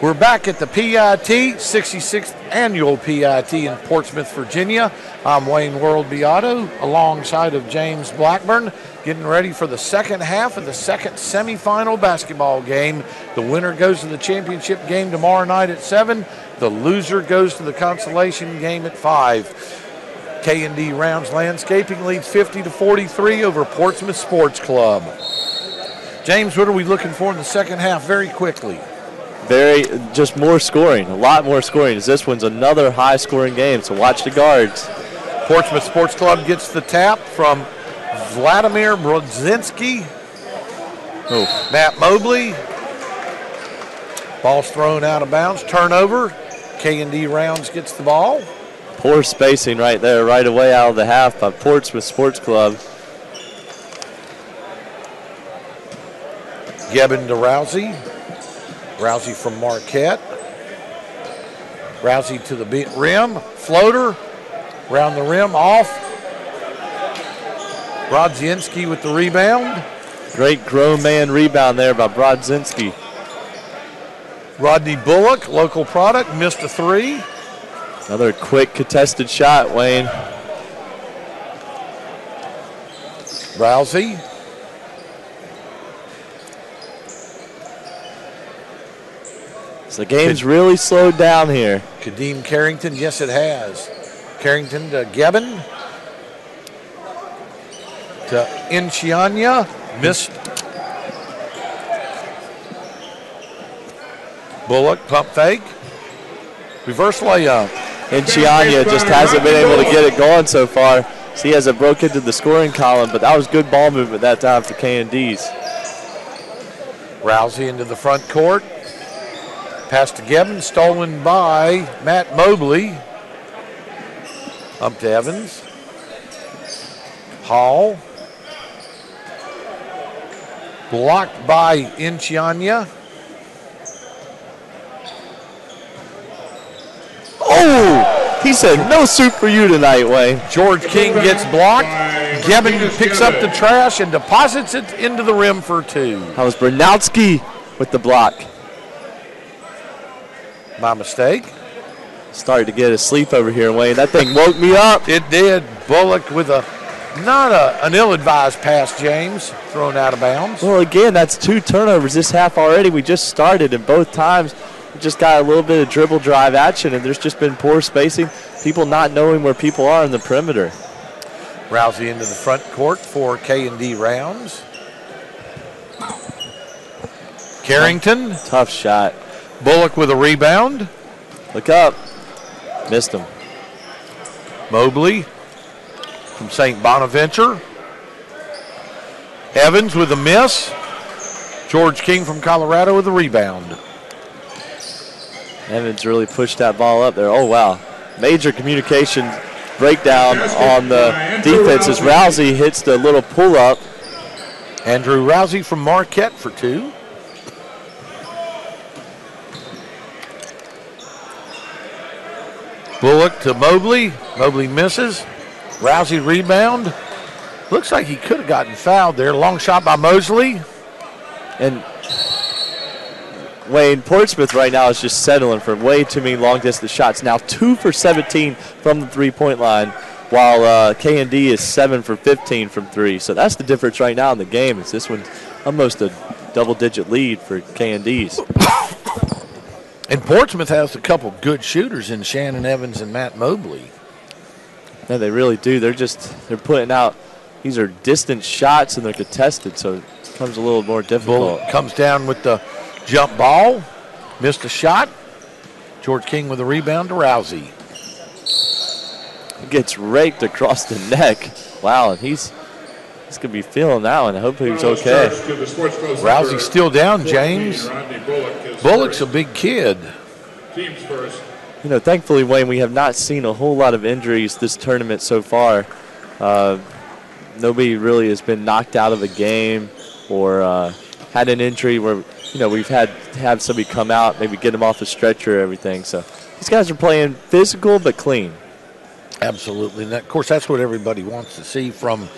We're back at the PIT, 66th annual PIT in Portsmouth, Virginia. I'm Wayne World Beato alongside of James Blackburn, getting ready for the second half of the second semifinal basketball game. The winner goes to the championship game tomorrow night at 7. The loser goes to the consolation game at 5. K&D Rounds Landscaping leads 50-43 over Portsmouth Sports Club. James, what are we looking for in the second half very quickly? Just more scoring, a lot more scoring, as this one's another high-scoring game, so watch the guards. Portsmouth Sports Club gets the tap from Vladimir Brodziansky. Matt Mobley. Ball's thrown out of bounds. Turnover. K&D Rounds gets the ball. Poor spacing right there, right away out of the half by Portsmouth Sports Club. Geben to Rousey. Rousey from Marquette. Rousey to the rim. Floater. Round the rim. Off. Brodziansky with the rebound. Great grown man rebound there by Brodziansky. Rodney Bullock, local product, missed a three. Another quick contested shot, Wayne. Rousey. So the game's really slowed down here. Kadeem Carrington, yes it has. Carrington to Geben. To Enechionyia, missed. Bullock, pump fake. Reverse layup. Enechionyia just hasn't been able to get it going so far. So he hasn't broke into the scoring column, but that was good ball movement that time for K&D's. Rousey into the front court. Pass to Geben, stolen by Matt Mobley. Up to Evans. Hall. Blocked by Enechionyia. Oh! He said, no soup for you tonight, Wayne. George King gets blocked. Geben picks up the trash and deposits it into the rim for two. That was Brodziansky with the block. My mistake. Started to get asleep over here, Wayne. That thing woke me up. It did. Bullock with an ill-advised pass, James, thrown out of bounds. Well, again, that's 2 turnovers this half already. We just started, and both times we just got a little bit of dribble drive action, and there's just been poor spacing, people not knowing where people are in the perimeter. Rousey into the front court for K&D Rounds. Carrington. Tough shot. Bullock with a rebound. Look up. Missed him. Mobley from St. Bonaventure. Evans with a miss. George King from Colorado with a rebound. Evans really pushed that ball up there. Oh, wow. Major communication breakdown on the defense as Rousey hits the little pull-up. Andrew Rousey from Marquette for two. Bullock to Mobley. Mobley misses. Rousey rebound. Looks like he could have gotten fouled there. Long shot by Mosley. And Wayne, Portsmouth right now is just settling for way too many long-distance shots. Now 2 for 17 from the three-point line, while K&D is 7 for 15 from three. So that's the difference right now in the game. Is this one's almost a double-digit lead for K&D's. And Portsmouth has a couple good shooters in Shannon Evans and Matt Mobley. Yeah, they really do. They're putting out, these are distant shots and they're contested, so it becomes a little more difficult. Bullock comes down with the jump ball, missed a shot. George King with a rebound to Rousey. He gets raked across the neck. Wow, and he's going to be feeling that one. I hope he's okay. Rousey's still down, James. Bullock's a big kid. Teams first. You know, thankfully, Wayne, we have not seen a whole lot of injuries this tournament so far. Nobody really has been knocked out of a game or had an injury where, you know, we've had to have somebody come out, maybe get them off the stretcher or everything. So these guys are playing physical but clean. Absolutely. And, of course, that's what everybody wants to see from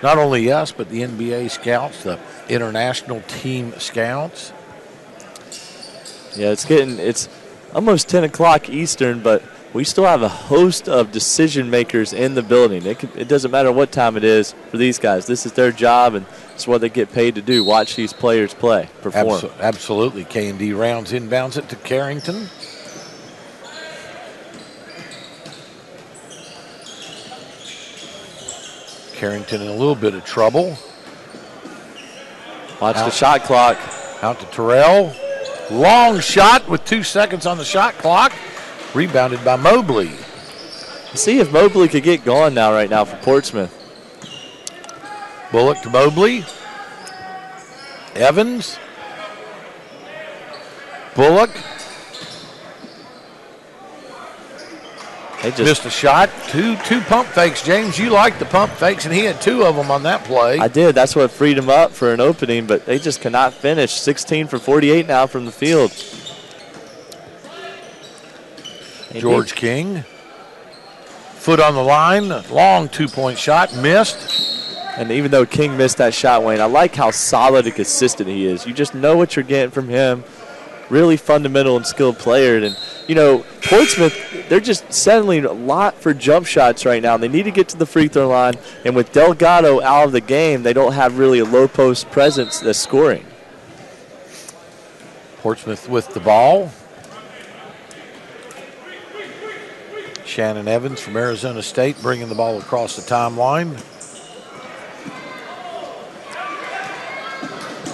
not only us but the NBA scouts, the international team scouts. Yeah, it's almost 10 o'clock Eastern, but we still have a host of decision makers in the building. It doesn't matter what time it is for these guys. This is their job, and it's what they get paid to do. Watch these players play, perform. Absolutely. K&D Rounds inbounds it to Carrington. Carrington in a little bit of trouble. Watch the shot clock. Out to Terrell. Long shot with 2 seconds on the shot clock. Rebounded by Mobley. See if Mobley could get going now right now for Portsmouth. Bullock to Mobley. Evans. Bullock. They just missed a shot. Two pump fakes. James, you liked the pump fakes, and he had 2 of them on that play. I did. That's what freed him up for an opening, but they just cannot finish. 16 for 48 now from the field. George King. Foot on the line. Long 2-point shot. Missed. And even though King missed that shot, Wayne, I like how solid and consistent he is. You just know what you're getting from him. Really fundamental and skilled player. And, you know, Portsmouth, they're just settling a lot for jump shots right now. They need to get to the free throw line. And with Delgado out of the game, they don't have really a low post presence that's scoring. Portsmouth with the ball. Shannon Evans from Arizona State bringing the ball across the timeline.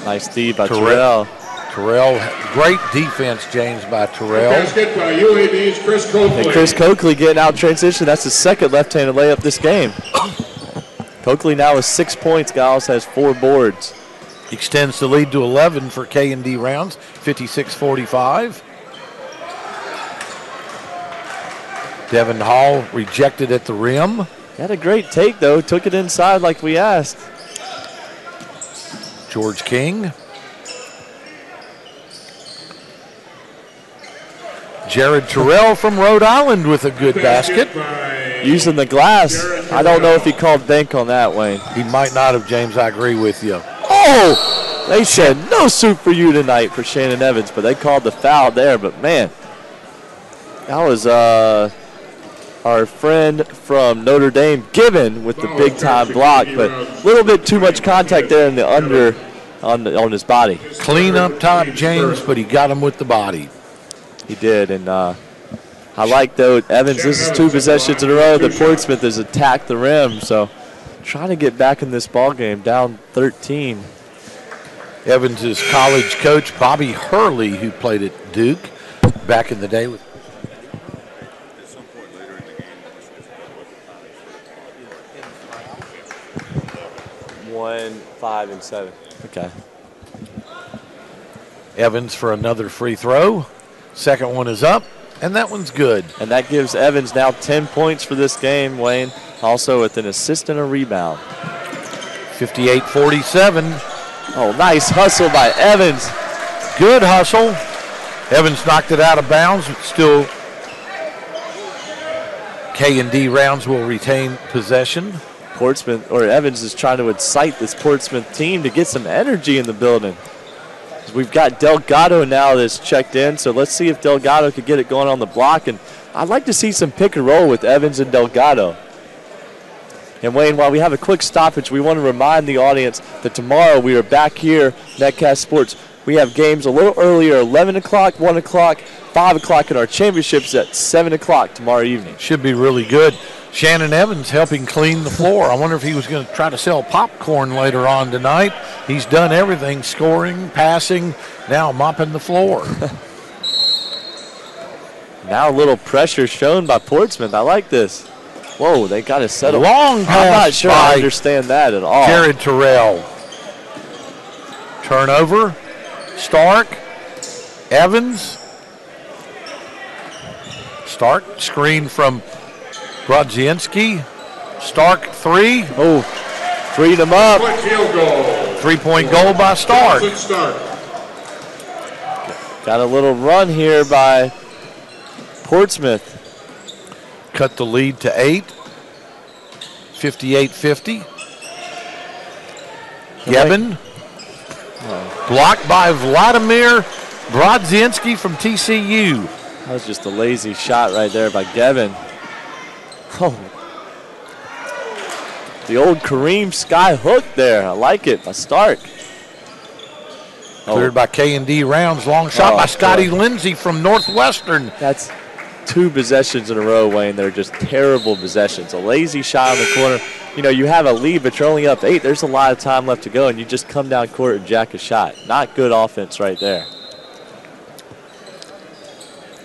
Nice D by Terrell. Terrell, great defense, James, by Terrell. Basket by UAB's Chris Cokley. And Chris Cokley getting out transition. That's his second left-handed layup this game. Cokley now with 6 points. Giles has 4 boards. Extends the lead to 11 for K&D Rounds, 56-45. Devon Hall rejected at the rim. Had a great take, though. Took it inside like we asked. George King. Jared Terrell from Rhode Island with a good basket. Using the glass. I don't know if he called bank on that, Wayne. He might not have, James. I agree with you. Oh! They said no soup for you tonight for Shannon Evans, but they called the foul there. But, man, that was our friend from Notre Dame, Geben, with the big-time block. But a little bit too much contact there in the under on his body. Clean up top, James, but he got him with the body. He did, and I like, though, Evans, this is 2 possessions in a row that Portsmouth has attacked the rim, so trying to get back in this ball game, down 13. Evans' college coach, Bobby Hurley, who played at Duke back in the day. 1, 5, and 7. Okay. Evans for another free throw. Second one is up, and that one's good. And that gives Evans now 10 points for this game, Wayne. Also with an assist and a rebound. 58-47. Oh, nice hustle by Evans. Good hustle. Evans knocked it out of bounds, but still K&D Rounds will retain possession. Portsmouth, or Evans, is trying to incite this Portsmouth team to get some energy in the building. We've got Delgado now that's checked in, so let's see if Delgado could get it going on the block. And I'd like to see some pick and roll with Evans and Delgado. And Wayne, while we have a quick stoppage, we want to remind the audience that tomorrow we are back here, Netcast Sports. We have games a little earlier, 11 o'clock, 1 o'clock, 5 o'clock, and our championships at 7 o'clock tomorrow evening. Should be really good. Shannon Evans helping clean the floor. I wonder if he was going to try to sell popcorn later on tonight. He's done everything, scoring, passing, now mopping the floor. Now a little pressure shown by Portsmouth. I like this. Whoa, they got to settle. Long pass. I'm not sure I understand that at all. Jared Terrell. Turnover. Stark. Evans. Stark, screen from Brodziansky. Stark, 3. Oh, freed him up. Field goal. 3-point goal by Stark. Got a little run here by Portsmouth. Cut the lead to 8. 58-50. Geben. Blocked by Vladimir Brodziansky from TCU. That was just a lazy shot right there by Geben. Oh. The old Kareem sky hook there. I like it by Stark. Cleared by K&D Rounds. Long shot by Scottie Lindsey from Northwestern. That's 2 possessions in a row, Wayne. They're just terrible possessions. A lazy shot in the corner. You know, you have a lead, but you're only up 8. There's a lot of time left to go, and you just come down court and jack a shot. Not good offense right there.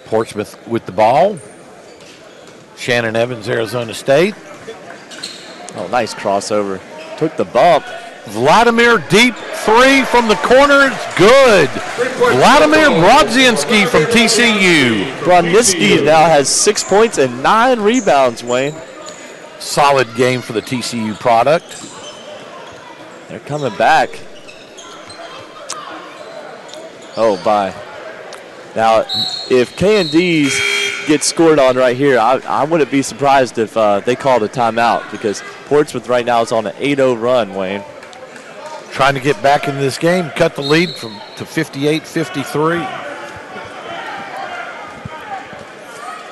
Portsmouth with the ball. Shannon Evans, Arizona State. Oh, nice crossover. Took the bump. Vladimir deep 3 from the corner. It's good. Vladimir Brodziansky from TCU. Brodziansky now has 6 points and 9 rebounds, Wayne. Solid game for the TCU product. They're coming back. Oh, bye. Now, if K&D's get scored on right here, I wouldn't be surprised if they called a timeout, because Portsmouth right now is on an 8-0 run, Wayne. Trying to get back into this game, cut the lead to 58-53.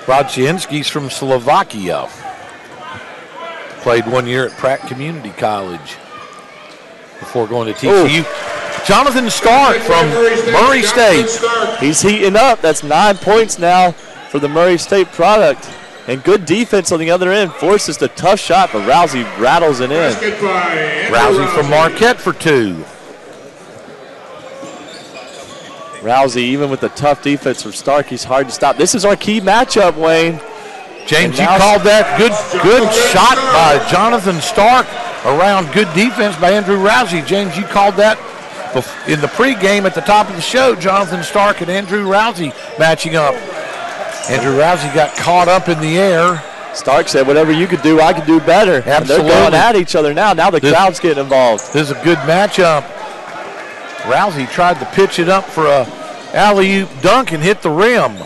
Brodziansky's from Slovakia. Played 1 year at Pratt Community College before going to TCU. Oh. Jonathan Stark from Murray State. He's heating up. That's 9 points now for the Murray State product. And good defense on the other end. Forces the tough shot, but Rousey rattles it in. Rousey from Marquette for 2. Rousey, even with the tough defense from Stark, he's hard to stop. This is our key matchup, Wayne. James, you called that good shot by Jonathan Stark around good defense by Andrew Rousey. James, you called that in the pregame at the top of the show. Jonathan Stark and Andrew Rousey matching up. Andrew Rousey got caught up in the air. Stark said, whatever you could do, I could do better. Absolutely. And they're going at each other now. Now the crowd's getting involved. This is a good matchup. Rousey tried to pitch it up for a alley-oop dunk and hit the rim.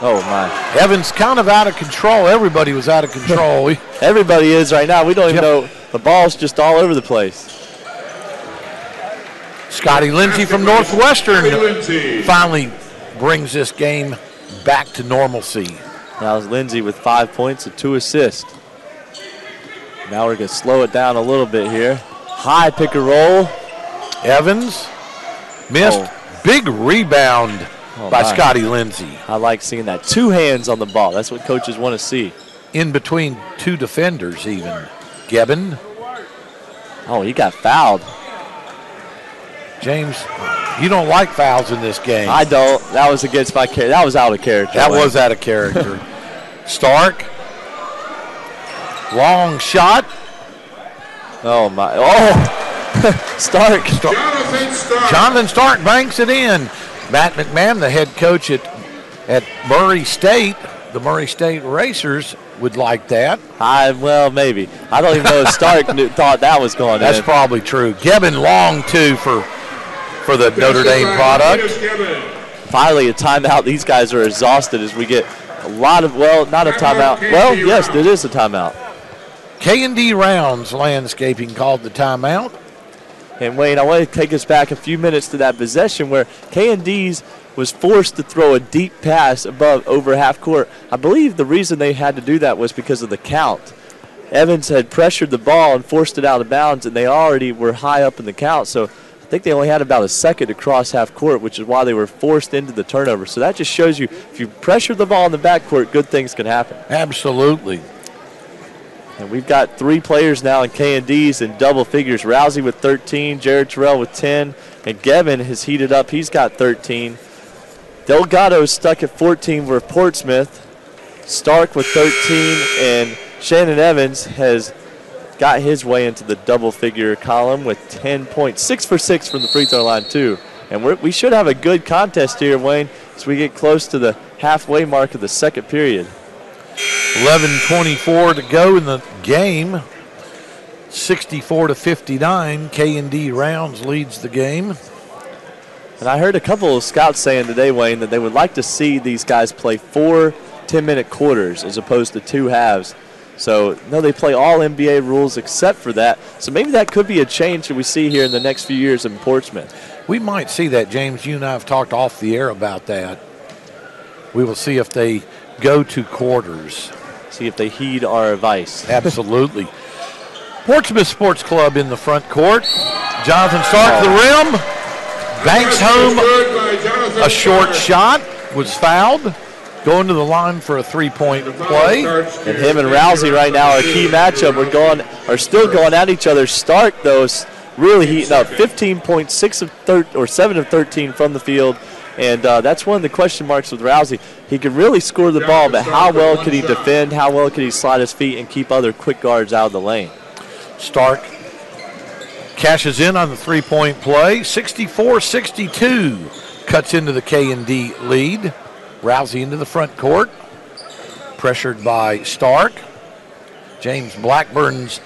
Oh, my. Evans kind of out of control. Everybody was out of control. Everybody is right now. We don't even know. The ball's just all over the place. Scottie Lindsey from Northwestern finally brings this game back to normalcy. Now it's Lindsey with 5 points and 2 assists. Now we're going to slow it down a little bit here. High pick and roll. Evans missed. Big rebound by Scottie Lindsey. I like seeing that. 2 hands on the ball. That's what coaches want to see. In between 2 defenders even. Geben. Oh, he got fouled. James, you don't like fouls in this game. I don't. That was against my character. That was out of character. That was out of character. Stark. Long shot. Oh, my. Oh. Stark. Jonathan Stark banks it in. Matt McMahon, the head coach at Murray State, the Murray State Racers, would like that. Well, maybe. I don't even know if Stark thought that was going in. That's probably true. Geben long, too, for the Notre Dame product. Finally, a timeout. These guys are exhausted as we get a lot of, not a timeout. Well, yes, it is a timeout. K&D Rounds Landscaping called the timeout. And, Wayne, I want to take us back a few minutes to that possession where K&D's was forced to throw a deep pass over half court. I believe the reason they had to do that was because of the count. Evans had pressured the ball and forced it out of bounds, and they already were high up in the count. So I think they only had about a second to cross half court, which is why they were forced into the turnover. So that just shows you if you pressure the ball in the backcourt, good things can happen. Absolutely. And we've got 3 players now in K&D's in double figures. Rousey with 13, Jared Terrell with 10, and Geben has heated up. He's got 13. Delgado is stuck at 14 for Portsmouth. Stark with 13, and Shannon Evans has got his way into the double-figure column with 10 points. 6 for 6 from the free throw line, too. And we should have a good contest here, Wayne, as we get close to the halfway mark of the second period. 11:24 to go in the game. 64-59. K&D Rounds leads the game. And I heard a couple of scouts saying today, Wayne, that they would like to see these guys play 4 10-minute quarters as opposed to 2 halves. So, no, they play all NBA rules except for that. So maybe that could be a change that we see here in the next few years in Portsmouth. We might see that, James. You and I have talked off the air about that. We will see if they go to quarters. See if they heed our advice. Absolutely. Portsmouth Sports Club in the front court. Jonathan Stark to the rim. Banks home a short shot. Was fouled. going to the line for a three-point play. And him and Rousey right now are a key matchup. Are still going at each other. Stark, though, is really heating up. 15.6 or 7 of 13 from the field. And that's one of the question marks with Rousey. He can really score the ball, but how well could he defend? How well could he slide his feet and keep other quick guards out of the lane? Stark cashes in on the three-point play. 64-62 cuts into the K&D lead. Rousey into the front court, pressured by Stark. James Blackburn's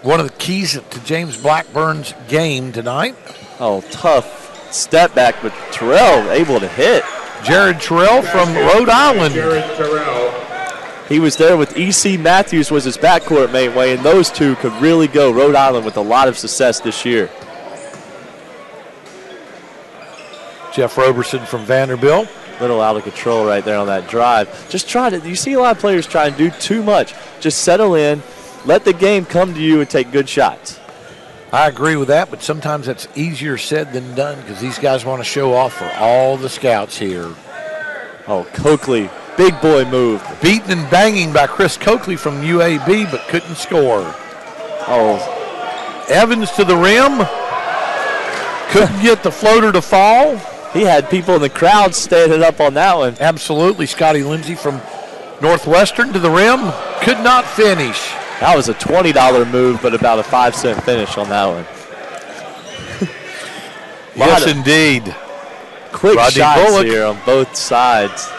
one of the keys to James Blackburn's game tonight. Oh, tough step back, but Terrell able to hit. Jared Terrell from Rhode Island. Jared Terrell. He was there with E.C. Matthews was his backcourt mate, Wayne, and those two could really go. Rhode Island with a lot of success this year. Jeff Roberson from Vanderbilt. Little out of control right there on that drive. You see a lot of players try and do too much. Just settle in, let the game come to you and take good shots. I agree with that, but sometimes that's easier said than done because these guys want to show off for all the scouts here. Oh, Cokley, big boy move. Beaten and banging by Chris Cokley from UAB, but couldn't score. Oh, Evans to the rim. Couldn't get the floater to fall. He had people in the crowd standing up on that one. Absolutely. Scottie Lindsey from Northwestern to the rim. Could not finish. That was a $20 move, but about a 5-cent finish on that one. Yes, indeed. Quick Rodney shots Bullock. here on both sides.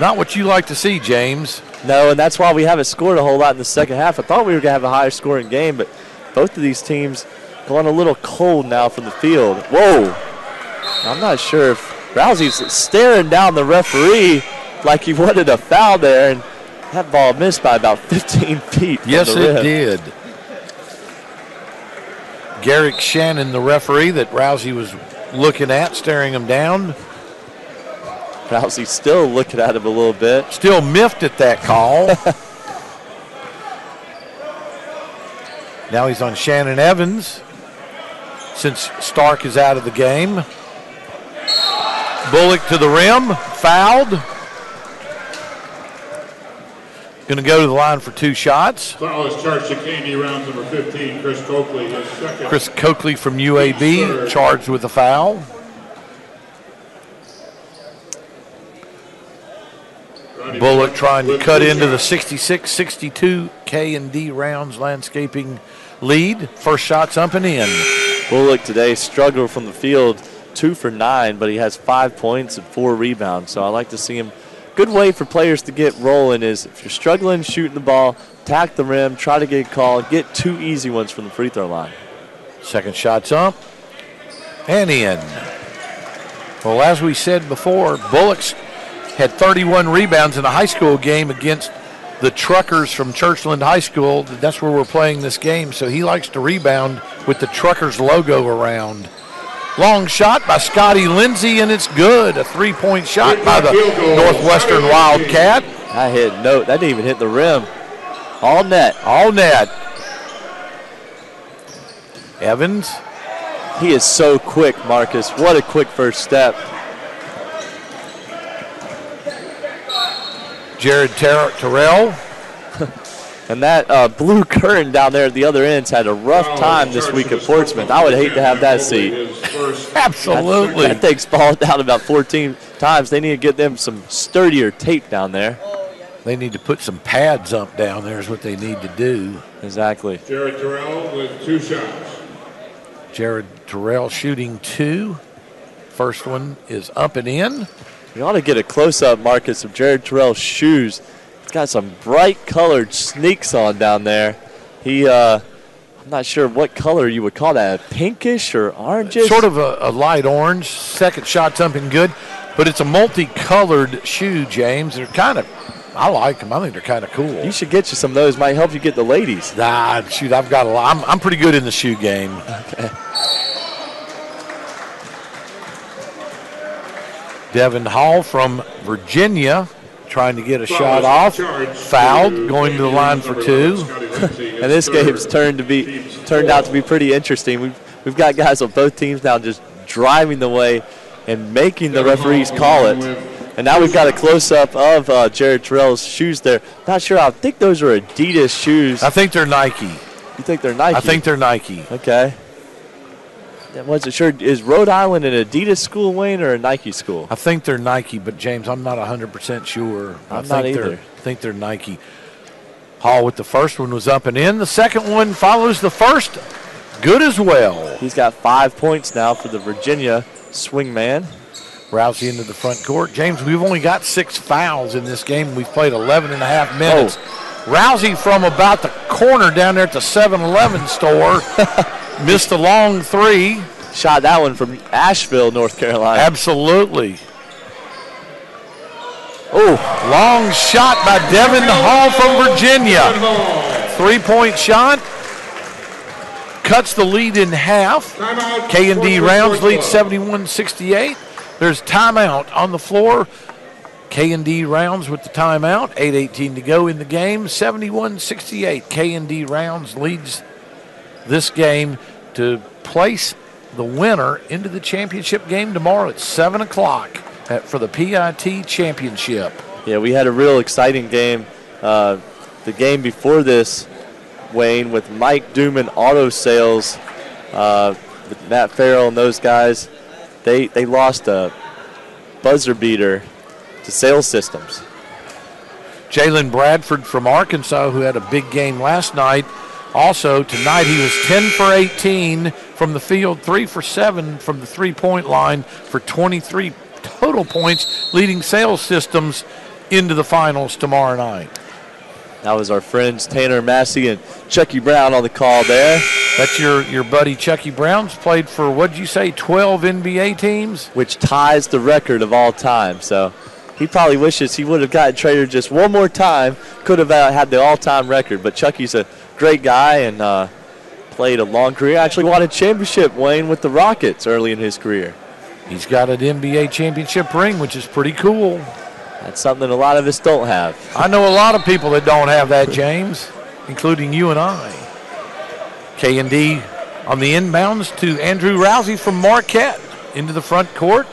Not what you like to see, James. No, and that's why we haven't scored a whole lot in the second half. I thought we were going to have a higher scoring game, but both of these teams going a little cold now from the field. Whoa. I'm not sure if Rousey's staring down the referee like he wanted a foul there, and that ball missed by about 15 feet. Yes, it did. Garrick Shannon, the referee that Rousey was looking at, staring him down. Rousey still looking at him a little bit. Still miffed at that call. Now he's on Shannon Evans since Stark is out of the game. Bullock to the rim, fouled. Going to go to the line for two shots. Foul is charged to K&D Rounds number 15, Chris Cokley. His second. Chris Cokley from UAB charged with a foul. Bullock trying to cut into the 66-62 K&D Rounds landscaping lead. First shot's up and in. Bullock today struggled from the field, 2 for 9, but he has 5 points and 4 rebounds. So I like to see him. Good way for players to get rolling is if you're struggling shooting the ball, attack the rim, try to get a call, get 2 easy ones from the free throw line. Second shot's up and in. Well, as we said before, Bullock's had 31 rebounds in a high school game against the Truckers from Churchland High School. That's where we're playing this game, so he likes to rebound with the Truckers logo around. Long shot by Scottie Lindsey, and it's good. A three-point shot by the Northwestern Wildcat. That didn't even hit the rim. All net. All net. Evans. He is so quick, Marcus. What a quick first step. Jared Terrell. And that blue curtain down there at the other end's had a rough time this week at Portsmouth. I would hate to have that seat. Absolutely. That thing's fallen down about 14 times. They need to get them some sturdier tape down there. They need to put some pads up down there is what they need to do. Exactly. Jared Terrell with 2 shots. Jared Terrell shooting 2. First one is up and in. You ought to get a close-up, Marcus, of Jared Terrell's shoes. He's got some bright-colored sneaks on down there. I'm not sure what color you would call that, pinkish or orangish? Sort of a light orange. Second shot's up and good, but it's a multicolored shoe, James. They're I like them. I think they're kind of cool. You should get you some of those. Might help you get the ladies. Nah, shoot, I've got a lot. I'm pretty good in the shoe game. Okay. Devon Hall from Virginia trying to get a shot off. Fouled, going to the line for 2. And this game's turned out to be pretty interesting. We've got guys on both teams now just driving the way and making the referees call it. And now we've got a close-up of Jared Terrell's shoes there. Not sure. I think those are Adidas shoes. I think they're Nike. You think they're Nike? I think they're Nike. Okay. I wasn't sure. Is Rhode Island an Adidas school, Wayne, or a Nike school? I think they're Nike, but, James, I'm not 100% sure. I'm not either. I think they're Nike. Hall with the first one was up and in. The second one follows the first. Good as well. He's got 5 points now for the Virginia swingman. Rousey into the front court. James, we've only got 6 fouls in this game. We've played 11 and a half minutes. Rousey from about the corner down there at the 7-Eleven store missed a long three. Shot that one from Asheville, North Carolina. Absolutely. Oh, long shot by Devon Hall from Virginia. 3-point shot. Cuts the lead in half. K&D Rounds leads 71-68. There's timeout on the floor. K&D Rounds with the timeout. 8:18 to go in the game. 71-68. K&D Rounds leads this game to place the winner into the championship game tomorrow at 7 o'clock for the PIT championship. Yeah, we had a real exciting game. The game before this, Wayne, with Mike Duman Auto Sales, with Matt Farrell and those guys, they lost a buzzer beater to Sales Systems. Jalen Bradford from Arkansas, who had a big game last night. Also, tonight he was 10 for 18 from the field, 3 for 7 from the three-point line for 23 total points, leading Sales Systems into the finals tomorrow night. That was our friends Tanner Massey and Chucky Brown on the call there. That's your buddy Chucky Brown's played for, what'd you say, 12 NBA teams? Which ties the record of all time. So he probably wishes he would have gotten traded just one more time, could have had the all-time record. But Chucky's a great guy and played a long career. Actually won a championship, Wayne, with the Rockets early in his career. He's got an NBA championship ring, which is pretty cool. That's something a lot of us don't have. I know a lot of people that don't have that, James, including you and I. K&D on the inbounds to Andrew Rousey from Marquette into the front court,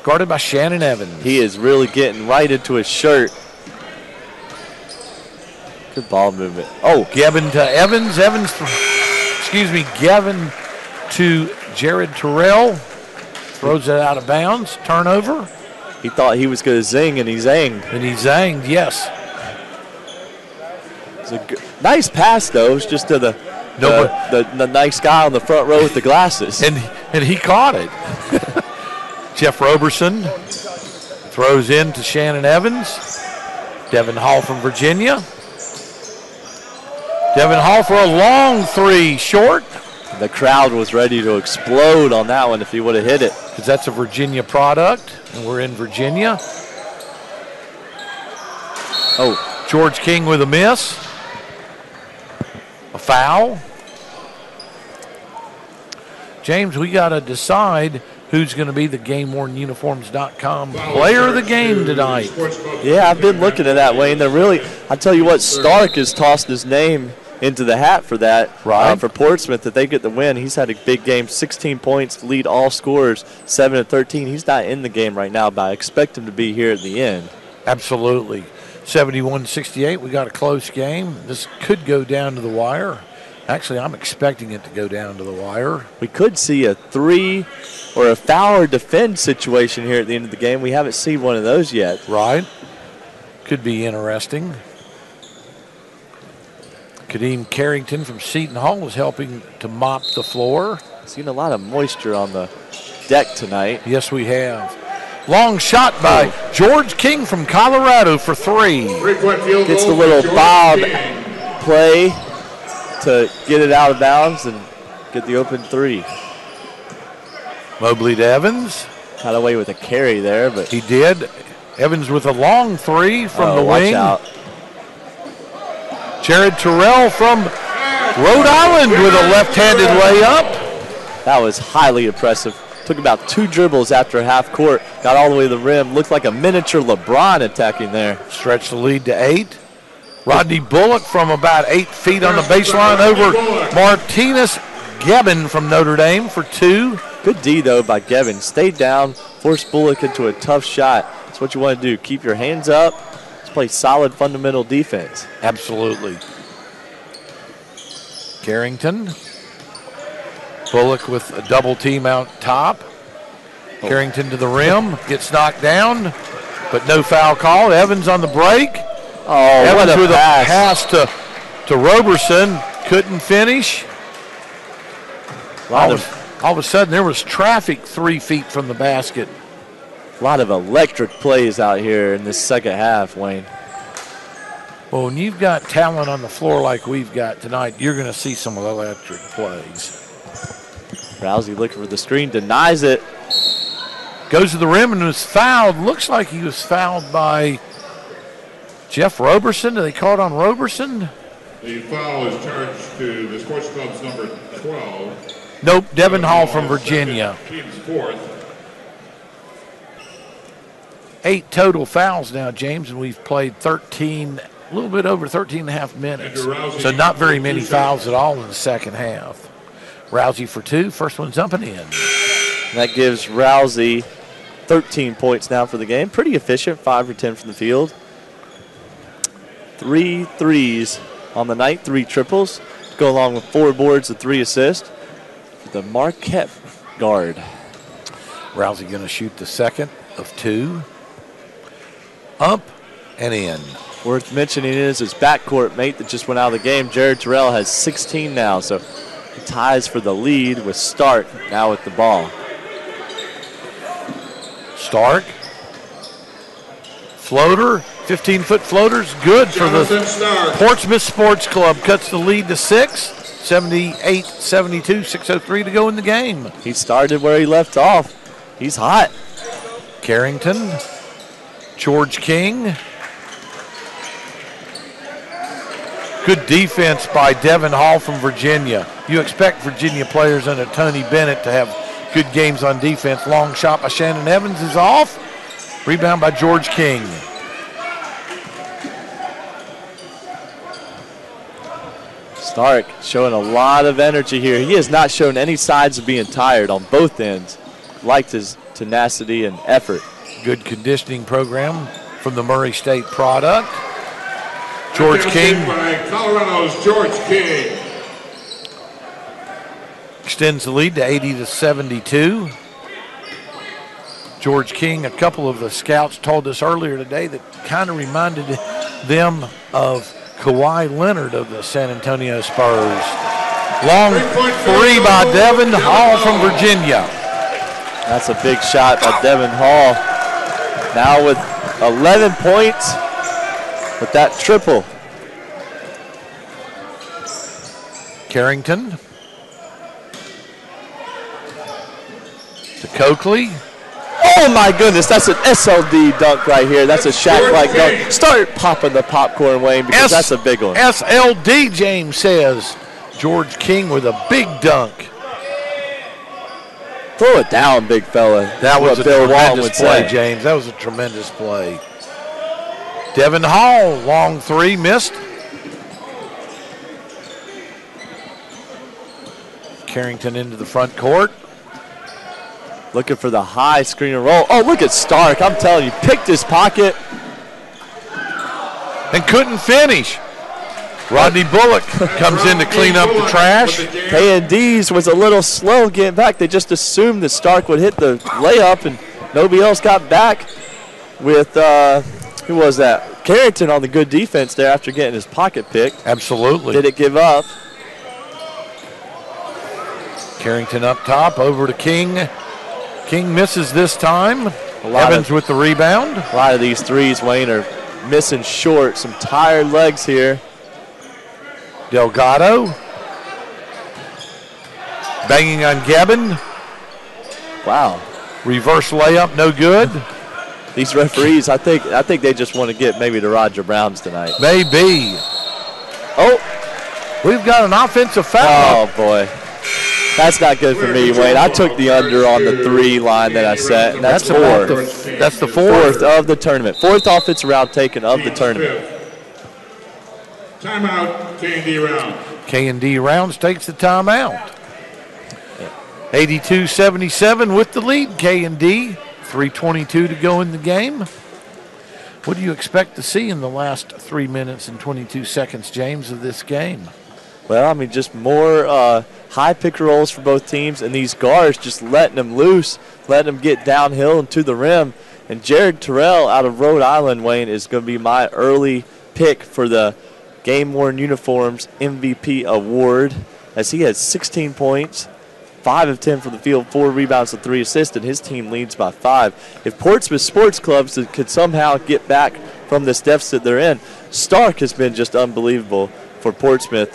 guarded by Shannon Evans. He is really getting right into his shirt. Good ball movement. Oh, Geben to Evans. Geben to Jared Terrell. Throws it out of bounds. Turnover. He thought he was going to zing, and he zanged. Yes. It's a nice pass, though. It was just to the nice guy on the front row with the glasses. And he caught it. Jeff Roberson throws in to Shannon Evans. Devon Hall from Virginia. Devon Hall for a long three, short. The crowd was ready to explode on that one if he would have hit it. Because that's a Virginia product, and we're in Virginia. Oh, George King with a miss. A foul. James, we got to decide who's going to be the GameWornUniforms.com player of the game tonight. Yeah, I've been looking at that, Wayne. They're really, I tell you what, Stark has tossed his name into the hat for that, right? For Portsmouth, that they get the win. He's had a big game, 16 points, lead all scorers, 7-13. He's not in the game right now, but I expect him to be here at the end. Absolutely. 71-68, we got a close game. This could go down to the wire. Actually, I'm expecting it to go down to the wire. We could see a 3 or a foul or defend situation here at the end of the game. We haven't seen one of those yet. Right. Could be interesting. Kadeem Carrington from Seton Hall is helping to mop the floor. Seen a lot of moisture on the deck tonight. Yes, we have. Long shot by George King from Colorado for 3. Gets the little bob play to get it out of bounds and get the open 3. Mobley to Evans. Got away with a carry there, but he did. Evans with a long 3 from the wing. Watch out. Jared Terrell from Rhode Island with a left-handed layup. That was highly impressive. Took about 2 dribbles after half court. Got all the way to the rim. Looked like a miniature LeBron attacking there. Stretched the lead to 8. Rodney Bullock from about 8 feet on the baseline over Martinas. Geben from Notre Dame for 2. Good D, though, by Geben. Stayed down, forced Bullock into a tough shot. That's what you want to do. Keep your hands up. Let's play solid fundamental defense. Absolutely. Carrington. Bullock with a double team out top. Carrington to the rim. Gets knocked down, but no foul call. Evans on the break. Oh, Evans what a with pass. a pass to Roberson. Couldn't finish. All of a sudden, there was traffic 3 feet from the basket. A lot of electric plays out here in this second half, Wayne. Well, when you've got talent on the floor like we've got tonight, you're going to see some electric plays. Rousey looking for the screen, denies it. Goes to the rim and was fouled. Looks like he was fouled by Jeff Roberson. Did they call it on Roberson? The foul is charged to the Sports Club's number 12. Nope, Devon Hall from Virginia. Team's fourth. 8 total fouls now, James, and we've played 13, a little bit over 13 and a half minutes. So not very many fouls at all in the second half. Rousey for 2, first one's up and in. That gives Rousey 13 points now for the game. Pretty efficient, 5 for 10 from the field. 3 threes on the night, 3 triples. Go along with 4 boards and 3 assists. The Marquette guard. Rousey going to shoot the second of 2. Up and in. Worth mentioning is his backcourt mate that just went out of the game. Jared Terrell has 16 now, so he ties for the lead with Stark now with the ball. Stark. Floater. 15-foot floater's good for the Portsmouth Sports Club. Cuts the lead to 6. 78-72, 6:03 to go in the game. He started where he left off. He's hot. Carrington. George King. Good defense by Devon Hall from Virginia. You expect Virginia players under Tony Bennett to have good games on defense. Long shot by Shannon Evans is off. Rebound by George King. Stark showing a lot of energy here. He has not shown any signs of being tired on both ends. Liked his tenacity and effort. Good conditioning program from the Murray State product. George King. By Colorado's George King. Extends the lead to 80-72. George King, a couple of the scouts told us earlier today that kind of reminded them of Kawhi Leonard of the San Antonio Spurs. Long 3 by Devon Hall from Virginia. That's a big shot by Devon Hall. Now with 11 points with that triple. Carrington. To Cokley. Oh my goodness, that's an SLD dunk right here. That's a Shaq-like dunk. Start popping the popcorn, Wayne, because that's a big one. SLD, James says. George King with a big dunk. Throw it down, big fella. That was a tremendous play, James. That was a tremendous play. Devon Hall, long 3, missed. Carrington into the front court. Looking for the high screen and roll. Oh, look at Stark. I'm telling you, picked his pocket. And couldn't finish. Rodney Bullock comes in to clean up the trash. K&D's was a little slow getting back. They just assumed that Stark would hit the layup, and nobody else got back with, who was that? Carrington on the good defense there after getting his pocket picked. Absolutely. Did it give up? Carrington up top, over to King. King misses this time. Evans with the rebound. A lot of these threes, Wayne, are missing short. Some tired legs here. Delgado. Banging on Geben. Wow. Reverse layup, no good. These referees, I think they just want to get maybe to Roger Brown's tonight. Maybe. Oh. We've got an offensive foul. Oh, boy. That's not good for me, Wayne. I took the under on the 3 line that I set. And that's 4. That's the fourth of the tournament. 4th offensive round taken of the tournament. Timeout, K&D Round. K&D Rounds takes the timeout. 82-77 with the lead, K&D. 3:22 to go in the game. What do you expect to see in the last 3 minutes and 22 seconds, James, of this game? Well, I mean, just more high pick and rolls for both teams, and these guards just letting them loose, letting them get downhill and to the rim. And Jared Terrell out of Rhode Island, Wayne, is going to be my early pick for the Game-Worn Uniforms MVP award, as he has 16 points, 5 of 10 from the field, 4 rebounds and 3 assists, and his team leads by 5. If Portsmouth Sports Clubs could somehow get back from this deficit they're in, Stark has been just unbelievable for Portsmouth.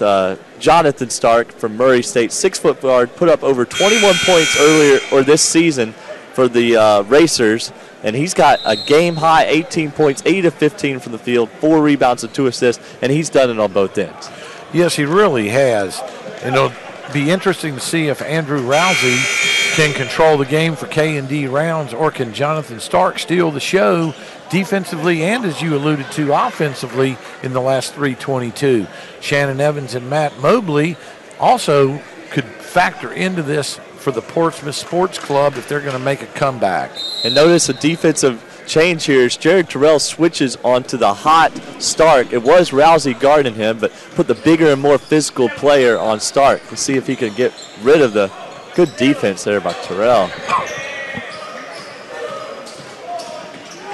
Jonathan Stark from Murray State, 6-foot guard, put up over 21 points earlier or this season for the Racers, and he's got a game-high 18 points, 8 of 15 from the field, 4 rebounds and 2 assists, and he's done it on both ends. Yes, he really has. And it'll be interesting to see if Andrew Rousey can control the game for K&D Rounds, or can Jonathan Stark steal the show defensively and, as you alluded to, offensively in the last 3:22. Shannon Evans and Matt Mobley also could factor into this for the Portsmouth Sports Club if they're going to make a comeback. And notice a defensive change here as Jared Terrell switches onto the hot Stark. It was Rousey guarding him, but put the bigger and more physical player on Stark to see if he can get rid of the good defense there by Terrell.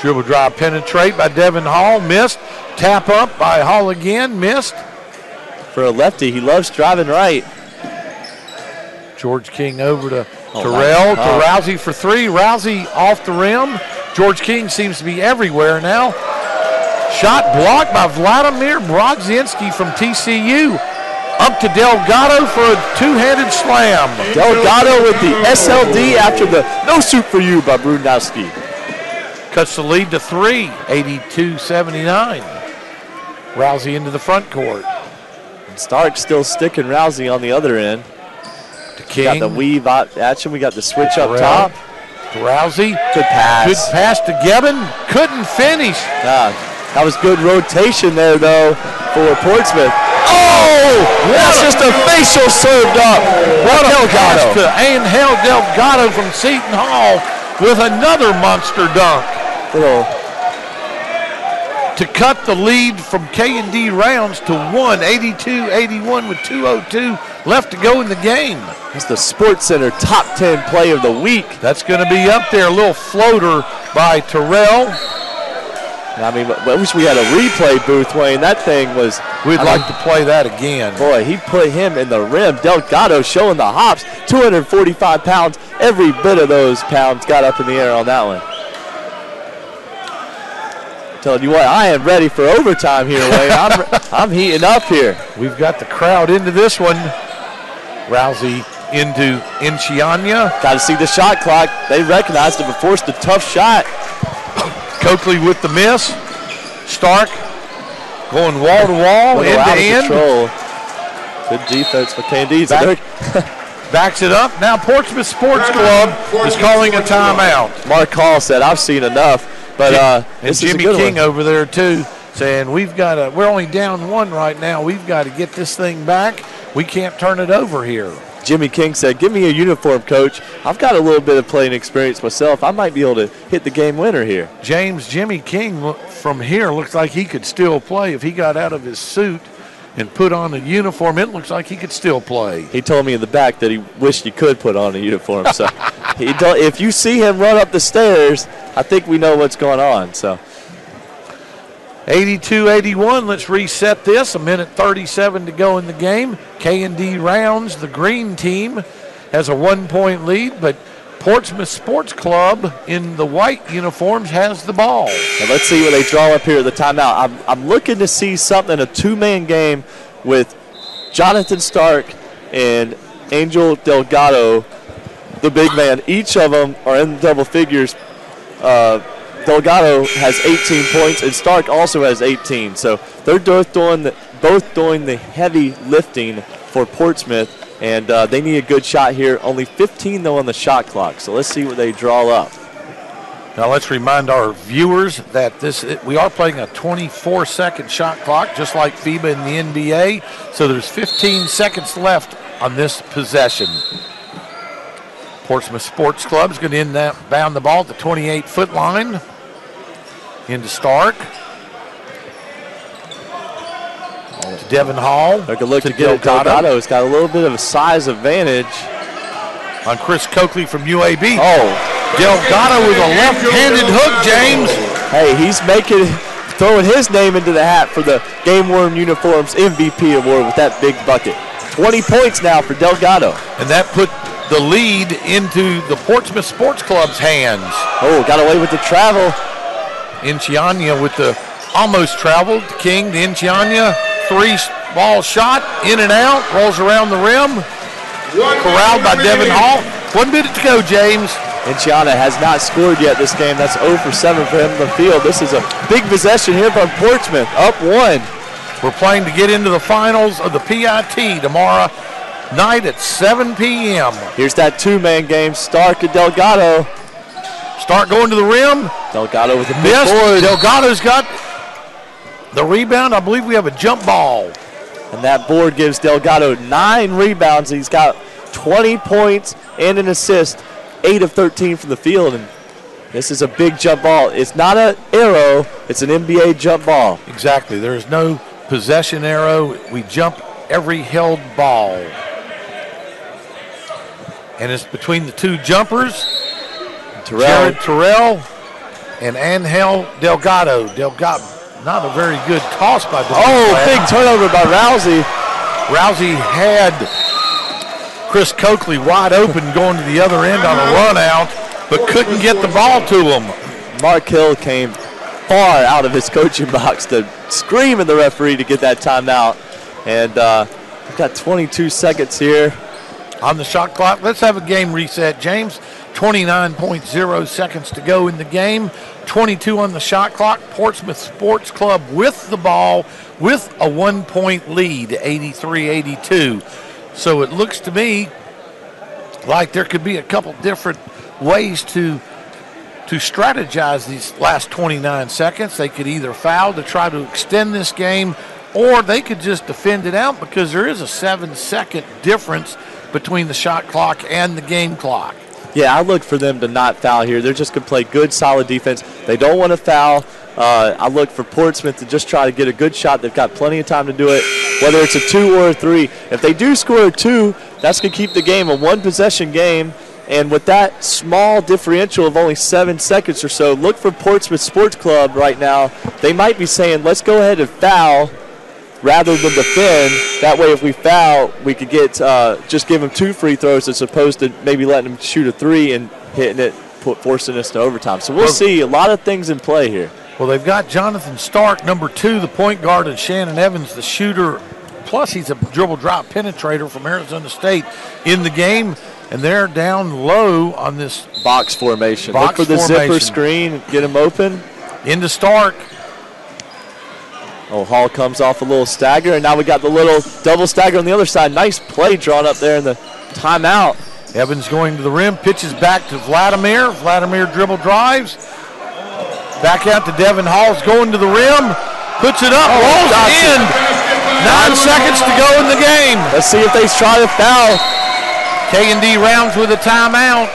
Dribble drive penetrate by Devon Hall, missed. Tap up by Hall again, missed. For a lefty, he loves driving right. George King over to Terrell, to Rousey for 3. Rousey off the rim. George King seems to be everywhere now. Shot blocked by Vladimir Brodziansky from TCU. Up to Delgado for a two-handed slam. Delgado with the SLD after the no suit for you by Brodziansky. Cuts the lead to 3, 82-79. Rousey into the front court. And Stark still sticking Rousey on the other end. To King. We got the weave action. We got the switch up top. To Rousey. Good pass. Good pass to Geben. Couldn't finish. That was good rotation there, though, for Portsmouth. Oh! That's just a facial served up. What a pass to Angel Delgado from Seton Hall with another monster dunk. To cut the lead from K&D Rounds to 1, 82-81 with 2:02 left to go in the game. That's the Sports Center top 10 play of the week. That's going to be up there. A little floater by Terrell. I mean, I wish we had a replay booth, Wayne. That thing was... We'd like to play that again. Boy, he put him in the rim. Delgado showing the hops. 245 pounds. Every bit of those pounds got up in the air on that one. Telling you what, I am ready for overtime here, Wayne. I'm heating up here. We've got the crowd into this one. Rousey into Enechionyia. Got to see the shot clock. They recognized it, but forced a tough shot. Cokley with the miss. Stark going wall to wall, end to end. Control. Good defense for K&D. Backs it up. Now Portsmouth Sports Club is calling a timeout. Mark Hall said, "I've seen enough." But and Jimmy King over there too, saying we're only down 1 right now. We've got to get this thing back. We can't turn it over here. Jimmy King said, "Give me a uniform, coach. I've got a little bit of playing experience myself. I might be able to hit the game winner here." Jimmy King from here looks like he could still play if he got out of his suit and put on a uniform. It looks like he could still play. He told me in the back that he wished he could put on a uniform. So if you see him run up the stairs, I think we know what's going on. So 82-81, let's reset this. 1:37 to go in the game. K&D Rounds, the green team, has a 1-point lead, but Portsmouth Sports Club in the white uniforms has the ball. Now let's see what they draw up here at the timeout. I'm looking to see something, a two-man game with Jonathan Stark and Angel Delgado, the big man. Each of them are in double figures. Delgado has 18 points, and Stark also has 18. So they're both doing the heavy lifting for Portsmouth, and they need a good shot here. Only 15, though, on the shot clock. So let's see what they draw up. Now let's remind our viewers that we are playing a 24-second shot clock, just like FIBA in the NBA. So there's 15 seconds left on this possession. Portsmouth Sports Club is going to inbound the ball at the 28-foot line. Into Stark. To Devon Hall. They're going to look to get Delgado. He's got a little bit of a size advantage. On Chris Cokley from UAB. Delgado with a left-handed hook, James. Hey, he's throwing his name into the hat for the Game Worn Uniforms MVP award with that big bucket. 20 points now for Delgado. And that put the lead into the Portsmouth Sports Club's hands. Got away with the travel. Enechionyia with the almost traveled. King to Enechionyia. 3-ball shot, in and out, rolls around the rim. Corralled by Devon Hall. 1 minute to go, James. Enechionyia has not scored yet this game. That's 0 for 7 for him in the field. This is a big possession here from Portsmouth. Up 1. We're playing to get into the finals of the PIT tomorrow night at 7 p.m. Here's that two-man game. Stark and Delgado. Stark going to the rim. Delgado with a big board. Delgado's got the rebound. I believe we have a jump ball. And that board gives Delgado 9 rebounds. He's got 20 points and an assist, 8 of 13 from the field. And this is a big jump ball. It's not an arrow. It's an NBA jump ball. Exactly. There is no possession arrow. We jump every held ball. And it's between the two jumpers, Jared Terrell and Angel Delgado. Not a very good toss by Delgado. Big turnover by Rousey. Rousey had Chris Cokley wide open going to the other end on a run out, but couldn't get the ball to him. Mark Hill came far out of his coaching box to scream at the referee to get that timeout. And we've got 22 seconds here on the shot clock. Let's have a game reset, James. 29.0 seconds to go in the game. 22 on the shot clock. Portsmouth Sports Club with the ball with a 1-point lead, 83-82. So it looks to me like there could be a couple different ways to strategize these last 29 seconds. They could either foul to try to extend this game, or they could just defend it out because there is a 7-second difference between the shot clock and the game clock. Yeah, I look for them to not foul here. They're just going to play good, solid defense. They don't want to foul. I look for Portsmouth to just try to get a good shot. They've got plenty of time to do it, whether it's a 2 or a 3. If they do score a 2, that's going to keep the game a 1-possession game. And with that small differential of only 7 seconds or so, look for Portsmouth Sports Club right now. They might be saying, let's go ahead and foul rather than defend. That way, if we foul, we could get just give them 2 free throws as opposed to maybe letting them shoot a 3 and hitting it, forcing us to overtime. So we'll see a lot of things in play here. Well, they've got Jonathan Stark, number 2, the point guard, and Shannon Evans, the shooter. Plus, he's a dribble drop penetrator from Arizona State in the game. And they're down low on this box formation. Look for the zipper screen, get him open. Into Stark. Hall comes off a little stagger, and now we got the little double stagger on the other side. Nice play drawn up there in the timeout. Evans going to the rim, pitches back to Vladimir. Vladimir dribble drives. Back out to Devon Hall's going to the rim. Puts it up, rolls in. 9 seconds to go in the game. Let's see if they try to foul. K&D Rounds with a timeout.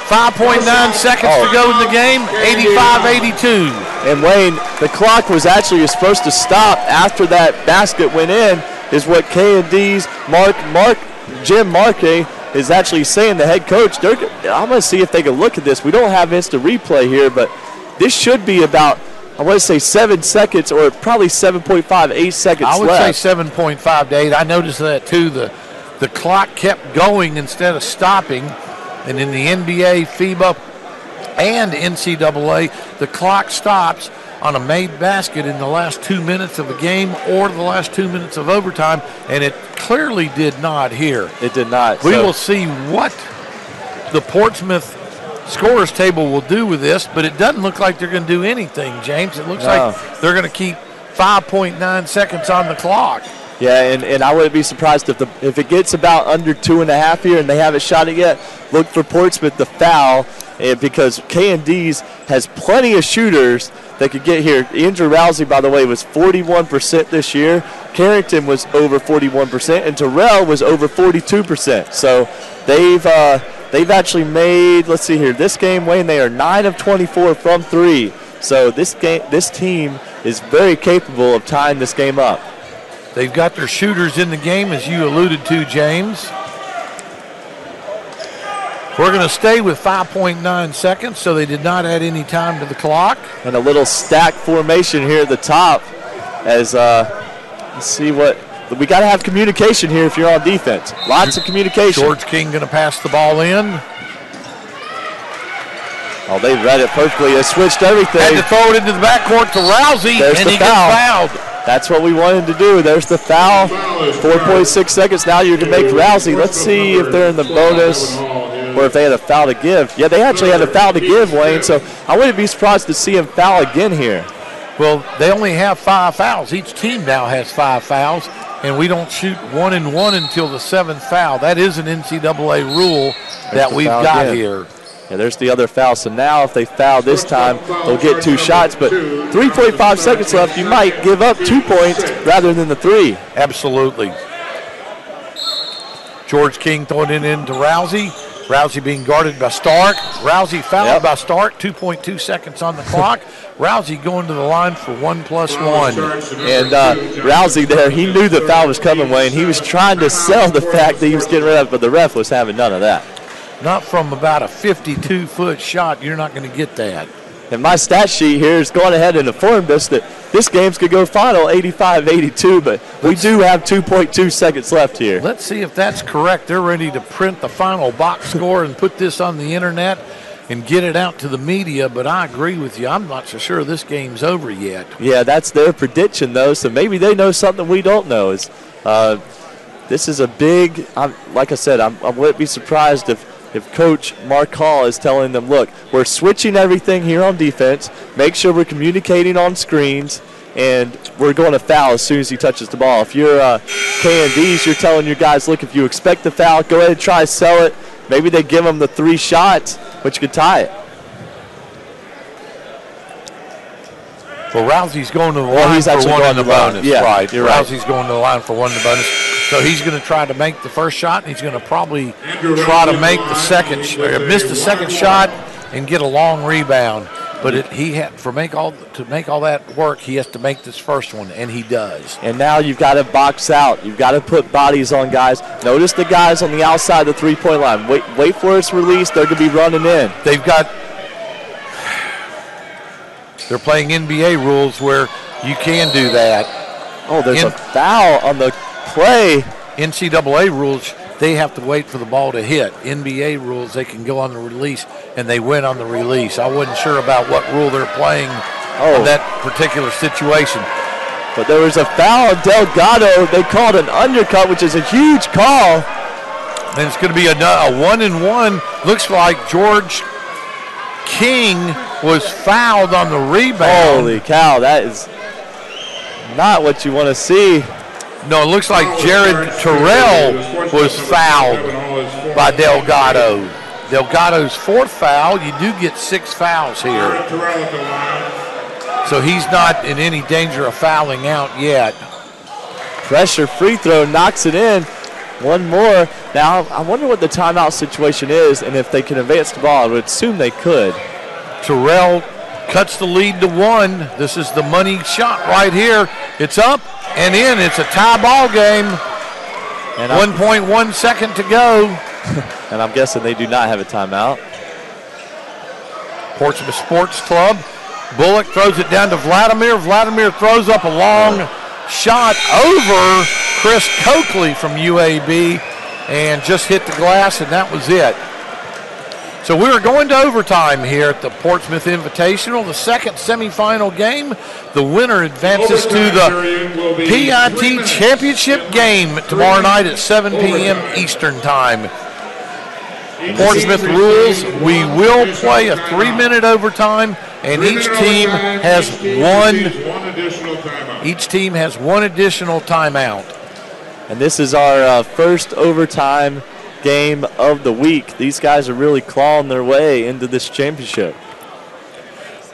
5.9 seconds to go in the game, 85-82. And Wayne, the clock was actually supposed to stop after that basket went in, is what K&D's Jim Markey is actually saying, the head coach. I'm going to see if they can look at this. We don't have instant replay here, but this should be about, I want to say 7 seconds or probably 7.5, 8 seconds left. I would say 7.5 to 8. I noticed that too. The clock kept going instead of stopping. And in the NBA, FIBA, and NCAA, the clock stops on a made basket in the last 2 minutes of a game or the last 2 minutes of overtime, and it clearly did not here. It did not. We will see what the Portsmouth scorers table will do with this, but it doesn't look like they're going to do anything, James. It looks like they're going to keep 5.9 seconds on the clock. Yeah, and I wouldn't be surprised if it gets about under 2.5 here and they haven't shot it yet. Look for Portsmouth to foul because K&D's has plenty of shooters that could get here. Andrew Rousey, by the way, was 41% this year. Carrington was over 41%, and Terrell was over 42%. So they've actually made, let's see here, this game, Wayne, they are 9 of 24 from 3. So this team is very capable of tying this game up. They've got their shooters in the game, as you alluded to, James. We're going to stay with 5.9 seconds, so they did not add any time to the clock. And a little stack formation here at the top as let's see what we got to have communication here if you're on defense. Lots of communication. George King going to pass the ball in. Oh, they read it perfectly. They switched everything. Had to throw it into the backcourt to Rousey, and he gets fouled. That's what we wanted to do. There's the foul. 4.6 seconds. Now you can make Rousey. Let's see if they're in the bonus or if they had a foul to give. Yeah, they actually had a foul to give, Wayne, so I wouldn't be surprised to see him foul again here. Well, they only have 5 fouls. Each team now has 5 fouls, and we don't shoot 1 and 1 until the 7th foul. That is an NCAA rule that we've got here. Yeah, there's the other foul. So now if they foul this time, they'll get 2 shots. But 3.5 seconds left, you might give up 2 points rather than the 3. Absolutely. George King throwing it into Rousey. Rousey being guarded by Stark. Rousey fouled by Stark. 2.2 seconds on the clock. Rousey going to the line for 1+1. And Rousey there, he knew the foul was coming, Wayne. He was trying to sell the fact that he was getting rid of it, but the ref was having none of that. Not from about a 52-foot shot. You're not going to get that. And my stat sheet here is going ahead and informed us that this game's could go final 85-82, but we do have 2.2 seconds left here. Let's see if that's correct. They're ready to print the final box score and put this on the internet and get it out to the media, but I agree with you. I'm not so sure this game's over yet. Yeah, that's their prediction, though, so maybe they know something we don't know. This is a big, like I said, I wouldn't be surprised if Coach Markey is telling them, look, we're switching everything here on defense, make sure we're communicating on screens, and we're going to foul as soon as he touches the ball. If you're K&Ds, you're telling your guys, look, if you expect the foul, go ahead and try to sell it. Maybe they give them the 3 shots, which could tie it. Well, Rousey's going to the line for 1 in the bonus. Yeah, right. You're right. Rousey's going to the line for 1 in the bonus. So he's going to try to make the first shot, and he's going to probably try to make the second, miss the second shot, and get a long rebound. But he had to make all that work. He has to make this first one, and he does. And now you've got to box out. You've got to put bodies on guys. Notice the guys on the outside of the 3-point line. Wait for its release. They're going to be running in. They're playing NBA rules where you can do that. Oh, there's a foul on the play. NCAA rules, they have to wait for the ball to hit. NBA rules, they can go on the release, and they win on the release. I wasn't sure about what rule they're playing in that particular situation. But there was a foul on Delgado. They called an undercut, which is a huge call. And it's going to be a 1-and-1. Looks like George King was fouled on the rebound. Holy cow, that is not what you want to see. No, it looks like Jared Terrell was fouled by Delgado. Delgado's 4th foul. You do get 6 fouls here. So he's not in any danger of fouling out yet. Pressure free throw knocks it in. One more. Now, I wonder what the timeout situation is and if they can advance the ball. I would assume they could. Terrell cuts the lead to 1. This is the money shot right here. It's up and in. It's a tie ball game. And 1.1 second to go. And I'm guessing they do not have a timeout. Portsmouth Sports Club. Bullock throws it down to Vladimir. Vladimir throws up a long shot over Chris Cokley from UAB and just hit the glass, and that was it. So we're going to overtime here at the Portsmouth Invitational, the second semifinal game. The winner advances to the PIT Championship game tomorrow night at 7 p.m. Eastern Time. Portsmouth rules, we will play a 3-minute overtime, and each team has one additional timeout. And this is our first overtime game of the week. These guys are really clawing their way into this championship.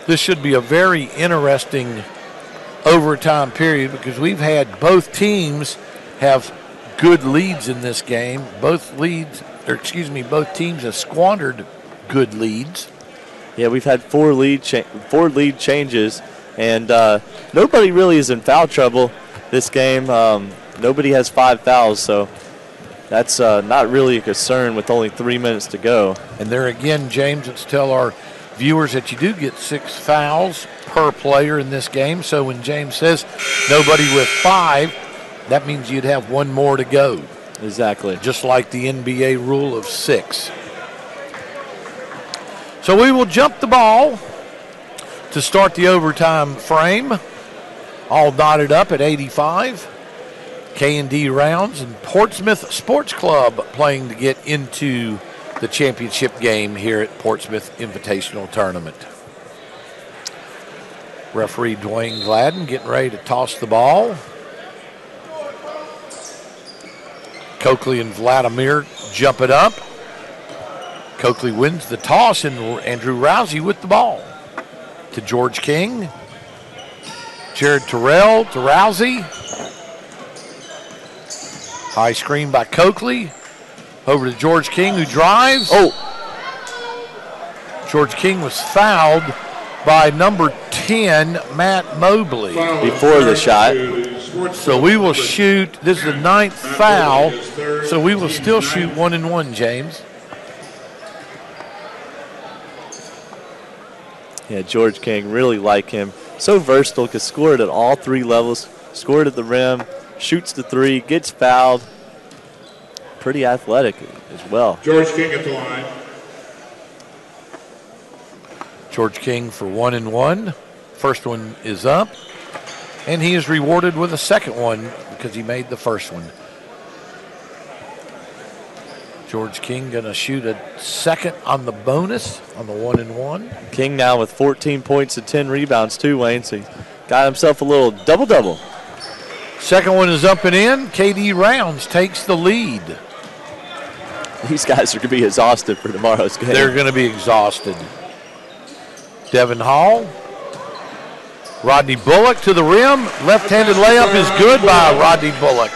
This should be a very interesting overtime period because we've had both teams have good leads in this game. Both teams have squandered good leads. Yeah, we've had four lead changes, and nobody really is in foul trouble this game. Nobody has 5 fouls, so that's not really a concern with only 3 minutes to go. And there again, James, let's tell our viewers that you do get 6 fouls per player in this game. So when James says nobody with 5, that means you'd have 1 more to go. Exactly. Just like the NBA rule of 6. So we will jump the ball to start the overtime frame. All knotted up at 85. K&D Rounds and Portsmouth Sports Club playing to get into the championship game here at Portsmouth Invitational Tournament. Referee Dwayne Gladden getting ready to toss the ball. Cokley and Vladimir jump it up. Cokley wins the toss, and Andrew Rousey with the ball. To George King. Jared Terrell to Rousey. High screen by Cokley. Over to George King, who drives. Oh! George King was fouled by number 10, Matt Mobley. Before the shot. So we will shoot, this is the 9th foul, so we will still shoot 1-1, James. Yeah, George King, really like him. So versatile, can score it at all 3 levels. Scored at the rim, shoots the 3, gets fouled. Pretty athletic as well. George King at the line. George King for 1-1. First one is up. And he is rewarded with a second one because he made the first one. George King going to shoot a second on the bonus on the 1-1. King now with 14 points and 10 rebounds too, Wayne. So he got himself a little double-double. Second one is up and in. KD Rounds takes the lead. These guys are going to be exhausted for tomorrow's game. They're going to be exhausted. Devon Hall. Rodney Bullock to the rim. Left-handed layup is good by Rodney Bullock.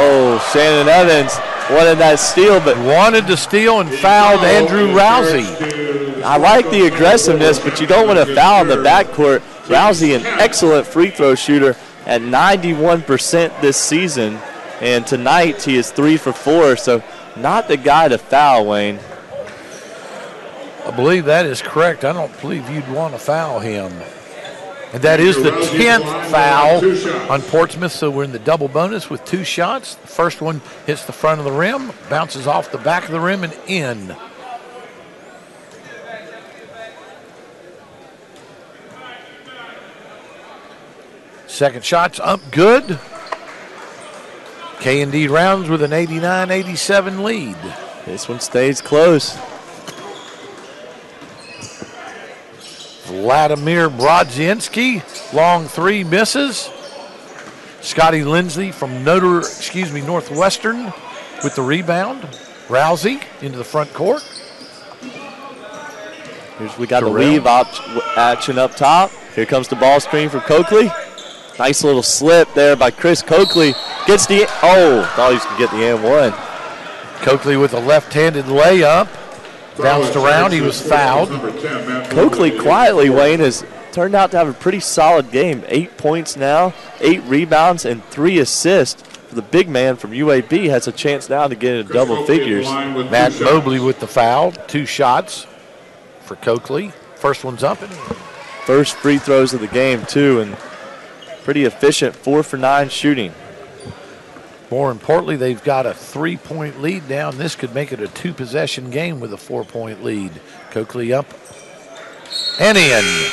Oh, Shannon Evans wanted that steal, but wanted to steal and fouled Andrew Rousey. I like the aggressiveness, but you don't want to foul in the backcourt. Rousey, an excellent free throw shooter at 91% this season, and tonight he is 3 for 4, so not the guy to foul, Wayne. I believe that is correct. I don't believe you'd want to foul him. And that is the 10th foul on Portsmouth, so we're in the double bonus with 2 shots. The first one hits the front of the rim, bounces off the back of the rim and in. Second shot's up good. K&D Rounds with an 89-87 lead. This one stays close. Vladimir Brodziansky, long 3 misses. Scottie Lindsey from Northwestern with the rebound. Rousey into the front court. We got the weave action up top. Here comes the ball screen from Cokley. Nice little slip there by Chris Cokley. Gets the, thought he was going to get the and 1. Cokley with a left-handed layup. Bounced around, he was fouled. Cokley quietly, Wayne, has turned out to have a pretty solid game. 8 points now, 8 rebounds, and 3 assists. The big man from UAB has a chance now to get into double figures. Matt Mobley with the foul. 2 shots for Cokley. First one's up. First free throws of the game, too, and pretty efficient 4 for 9 shooting. More importantly, they've got a 3-point lead now, and this could make it a 2-possession game with a 4-point lead. Cokley up and in.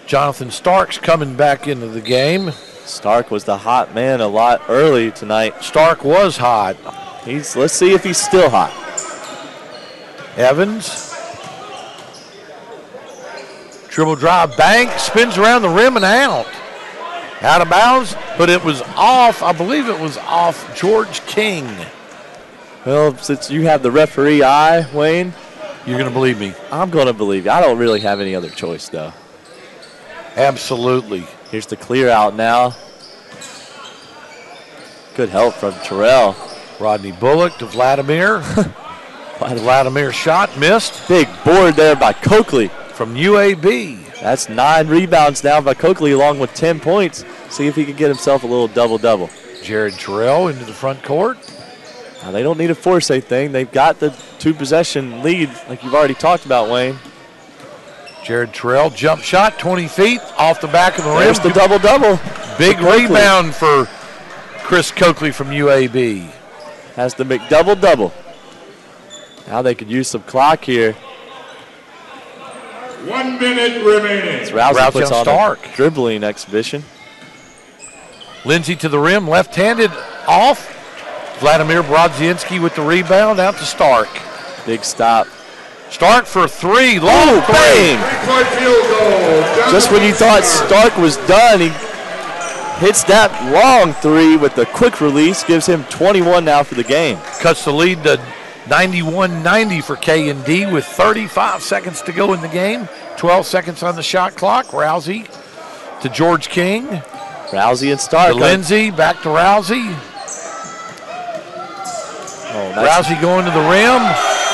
Jonathan Stark's coming back into the game. Stark was the hot man a lot early tonight. Stark was hot. Let's see if he's still hot. Evans. Dribble drive, bank, spins around the rim and out. Out of bounds, but it was off. I believe it was off George King. Well, since you have the referee eye, Wayne. You're going to believe me. I'm going to believe you. I don't really have any other choice, though. Absolutely. Here's the clear out now. Good help from Terrell. Rodney Bullock to Vladimir. Vladimir shot missed. Big board there by Cokley from UAB. That's 9 rebounds now by Cokley along with 10 points. See if he can get himself a little double-double. Jared Terrell into the front court. Now they don't need to force anything. They've got the 2-possession lead like you've already talked about, Wayne. Jared Terrell, jump shot, 20 feet off the back of the rim. There's the double-double. Big rebound for Chris Cokley from UAB. Has the McDouble-double. Now they could use some clock here. 1 minute remaining. Rousey puts on a dribbling exhibition. Lindsey to the rim, left-handed off. Vladimir Brodziansky with the rebound out to Stark. Big stop. Stark for 3, long bang! 3-point field goal. Just when you thought Stark was done, he hits that long 3 with the quick release, gives him 21 now for the game. Cuts the lead to 91-90 for K&D with 35 seconds to go in the game. 12 seconds on the shot clock. Rousey to George King. Rousey and Stark. To Lindsey, back to Rousey. Oh, nice. Rousey going to the rim,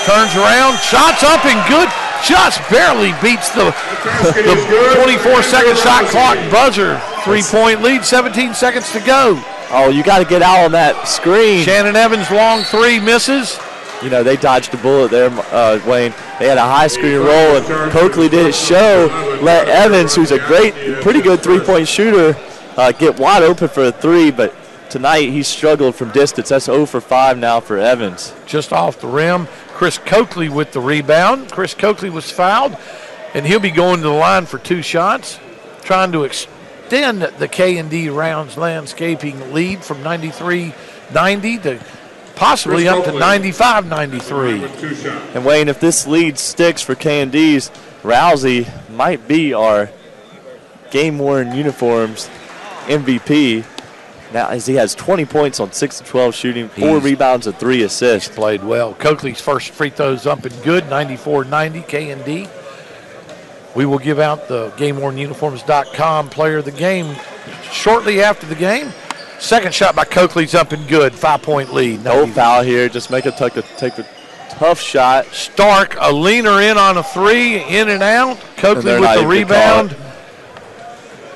turns around, shots up and good. Just barely beats the 24-second shot clock buzzer. 3-point lead, 17 seconds to go. Oh, you got to get out on that screen. Shannon Evans, long 3, misses. You know, they dodged a bullet there, Wayne. They had a high screen roll, and Cokley didn't show. Let Evans, who's a pretty good 3-point shooter, get wide open for a 3, but tonight he struggled from distance. That's 0 for 5 now for Evans. Just off the rim. Chris Cokley with the rebound. Chris Cokley was fouled, and he'll be going to the line for 2 shots, trying to extend the K&D Rounds landscaping lead from 93-90 to possibly up to 95-93. And Wayne, if this lead sticks for K&D's, Rousey might be our game-worn uniforms MVP. Now, as he has 20 points on 6 of 12 shooting, 4 rebounds and 3 assists. He's played well. Cokley's first free throws up and good, 94-90, K&D. We will give out the GameWornUniforms.com player of the game shortly after the game. Second shot by Cokley's up and good, 5-point lead. No foul here, just take a tough shot. Stark, a leaner in on a 3, in and out. Cokley with the rebound.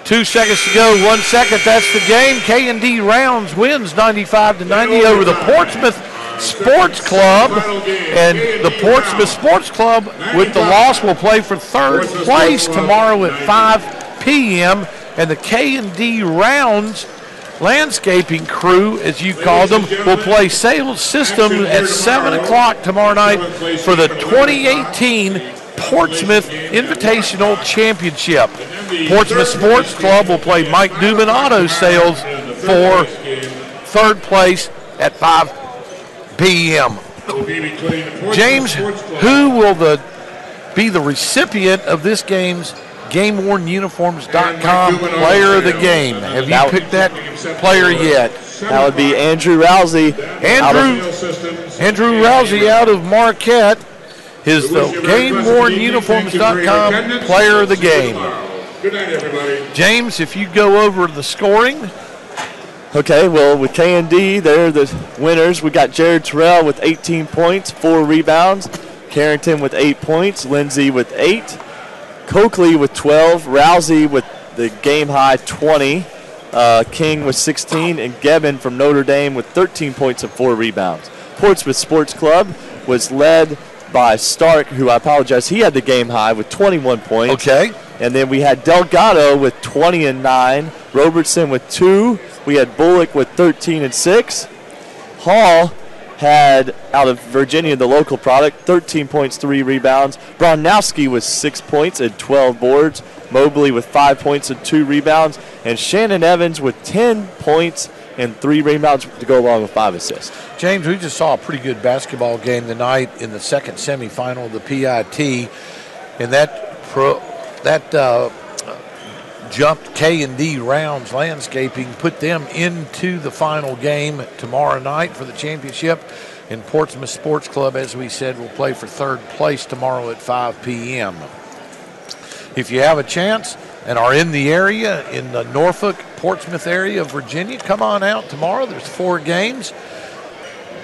2 seconds to go, 1 second, that's the game. K&D Rounds wins 95-90 over the Portsmouth Sports Club. And the Portsmouth Sports Club, with the loss, will play for 3rd place tomorrow at 5 p.m. And the K&D Rounds landscaping crew, as you call them, will play Sales System at 7 o'clock tomorrow night for the 2018 Portsmouth Invitational Championship. Portsmouth Sports Club will play Mike Dubin Auto Sales for 3rd place at 5 p.m. James, who will be the recipient of this game's GameWornUniforms.com player of the game? Have you picked that player yet? That would be Andrew Rousey. Andrew Rousey out of Marquette is the GameWornUniforms.com player of the game. Good night, everybody. James, if you go over the scoring. Okay, well, with K&D, they're the winners. We got Jared Terrell with 18 points, 4 rebounds. Carrington with 8 points. Lindsey with 8. Cokley with 12. Rousey with the game-high 20. King with 16. And Geben from Notre Dame with 13 points and 4 rebounds. Portsmouth Sports Club was led by Stark, who I apologize, he had the game-high with 21 points. Okay. And then we had Delgado with 20 and 9. Roberson with 2. We had Bullock with 13 and 6. Hall had, out of Virginia, the local product, 13 points, 3 rebounds. Brodziansky with 6 points and 12 boards. Mobley with 5 points and 2 rebounds. And Shannon Evans with 10 points and 3 rebounds to go along with 5 assists. James, we just saw a pretty good basketball game tonight in the second semifinal of the PIT. And that jumped K&D Rounds Landscaping, put them into the final game tomorrow night for the championship. And Portsmouth Sports Club, as we said, will play for 3rd place tomorrow at 5 p.m. If you have a chance and are in the area, in the Norfolk, Portsmouth area of Virginia, come on out tomorrow. There's 4 games,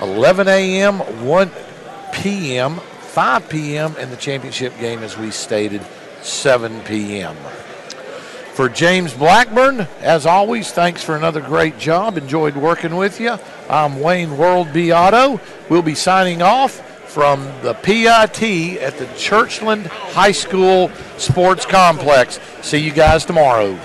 11 a.m., 1 p.m., 5 p.m., and the championship game, as we stated, 7 p.m. For James Blackburn, as always, thanks for another great job. Enjoyed working with you. I'm Wayne World Beato. We'll be signing off from the PIT at the Churchland High School Sports Complex. See you guys tomorrow.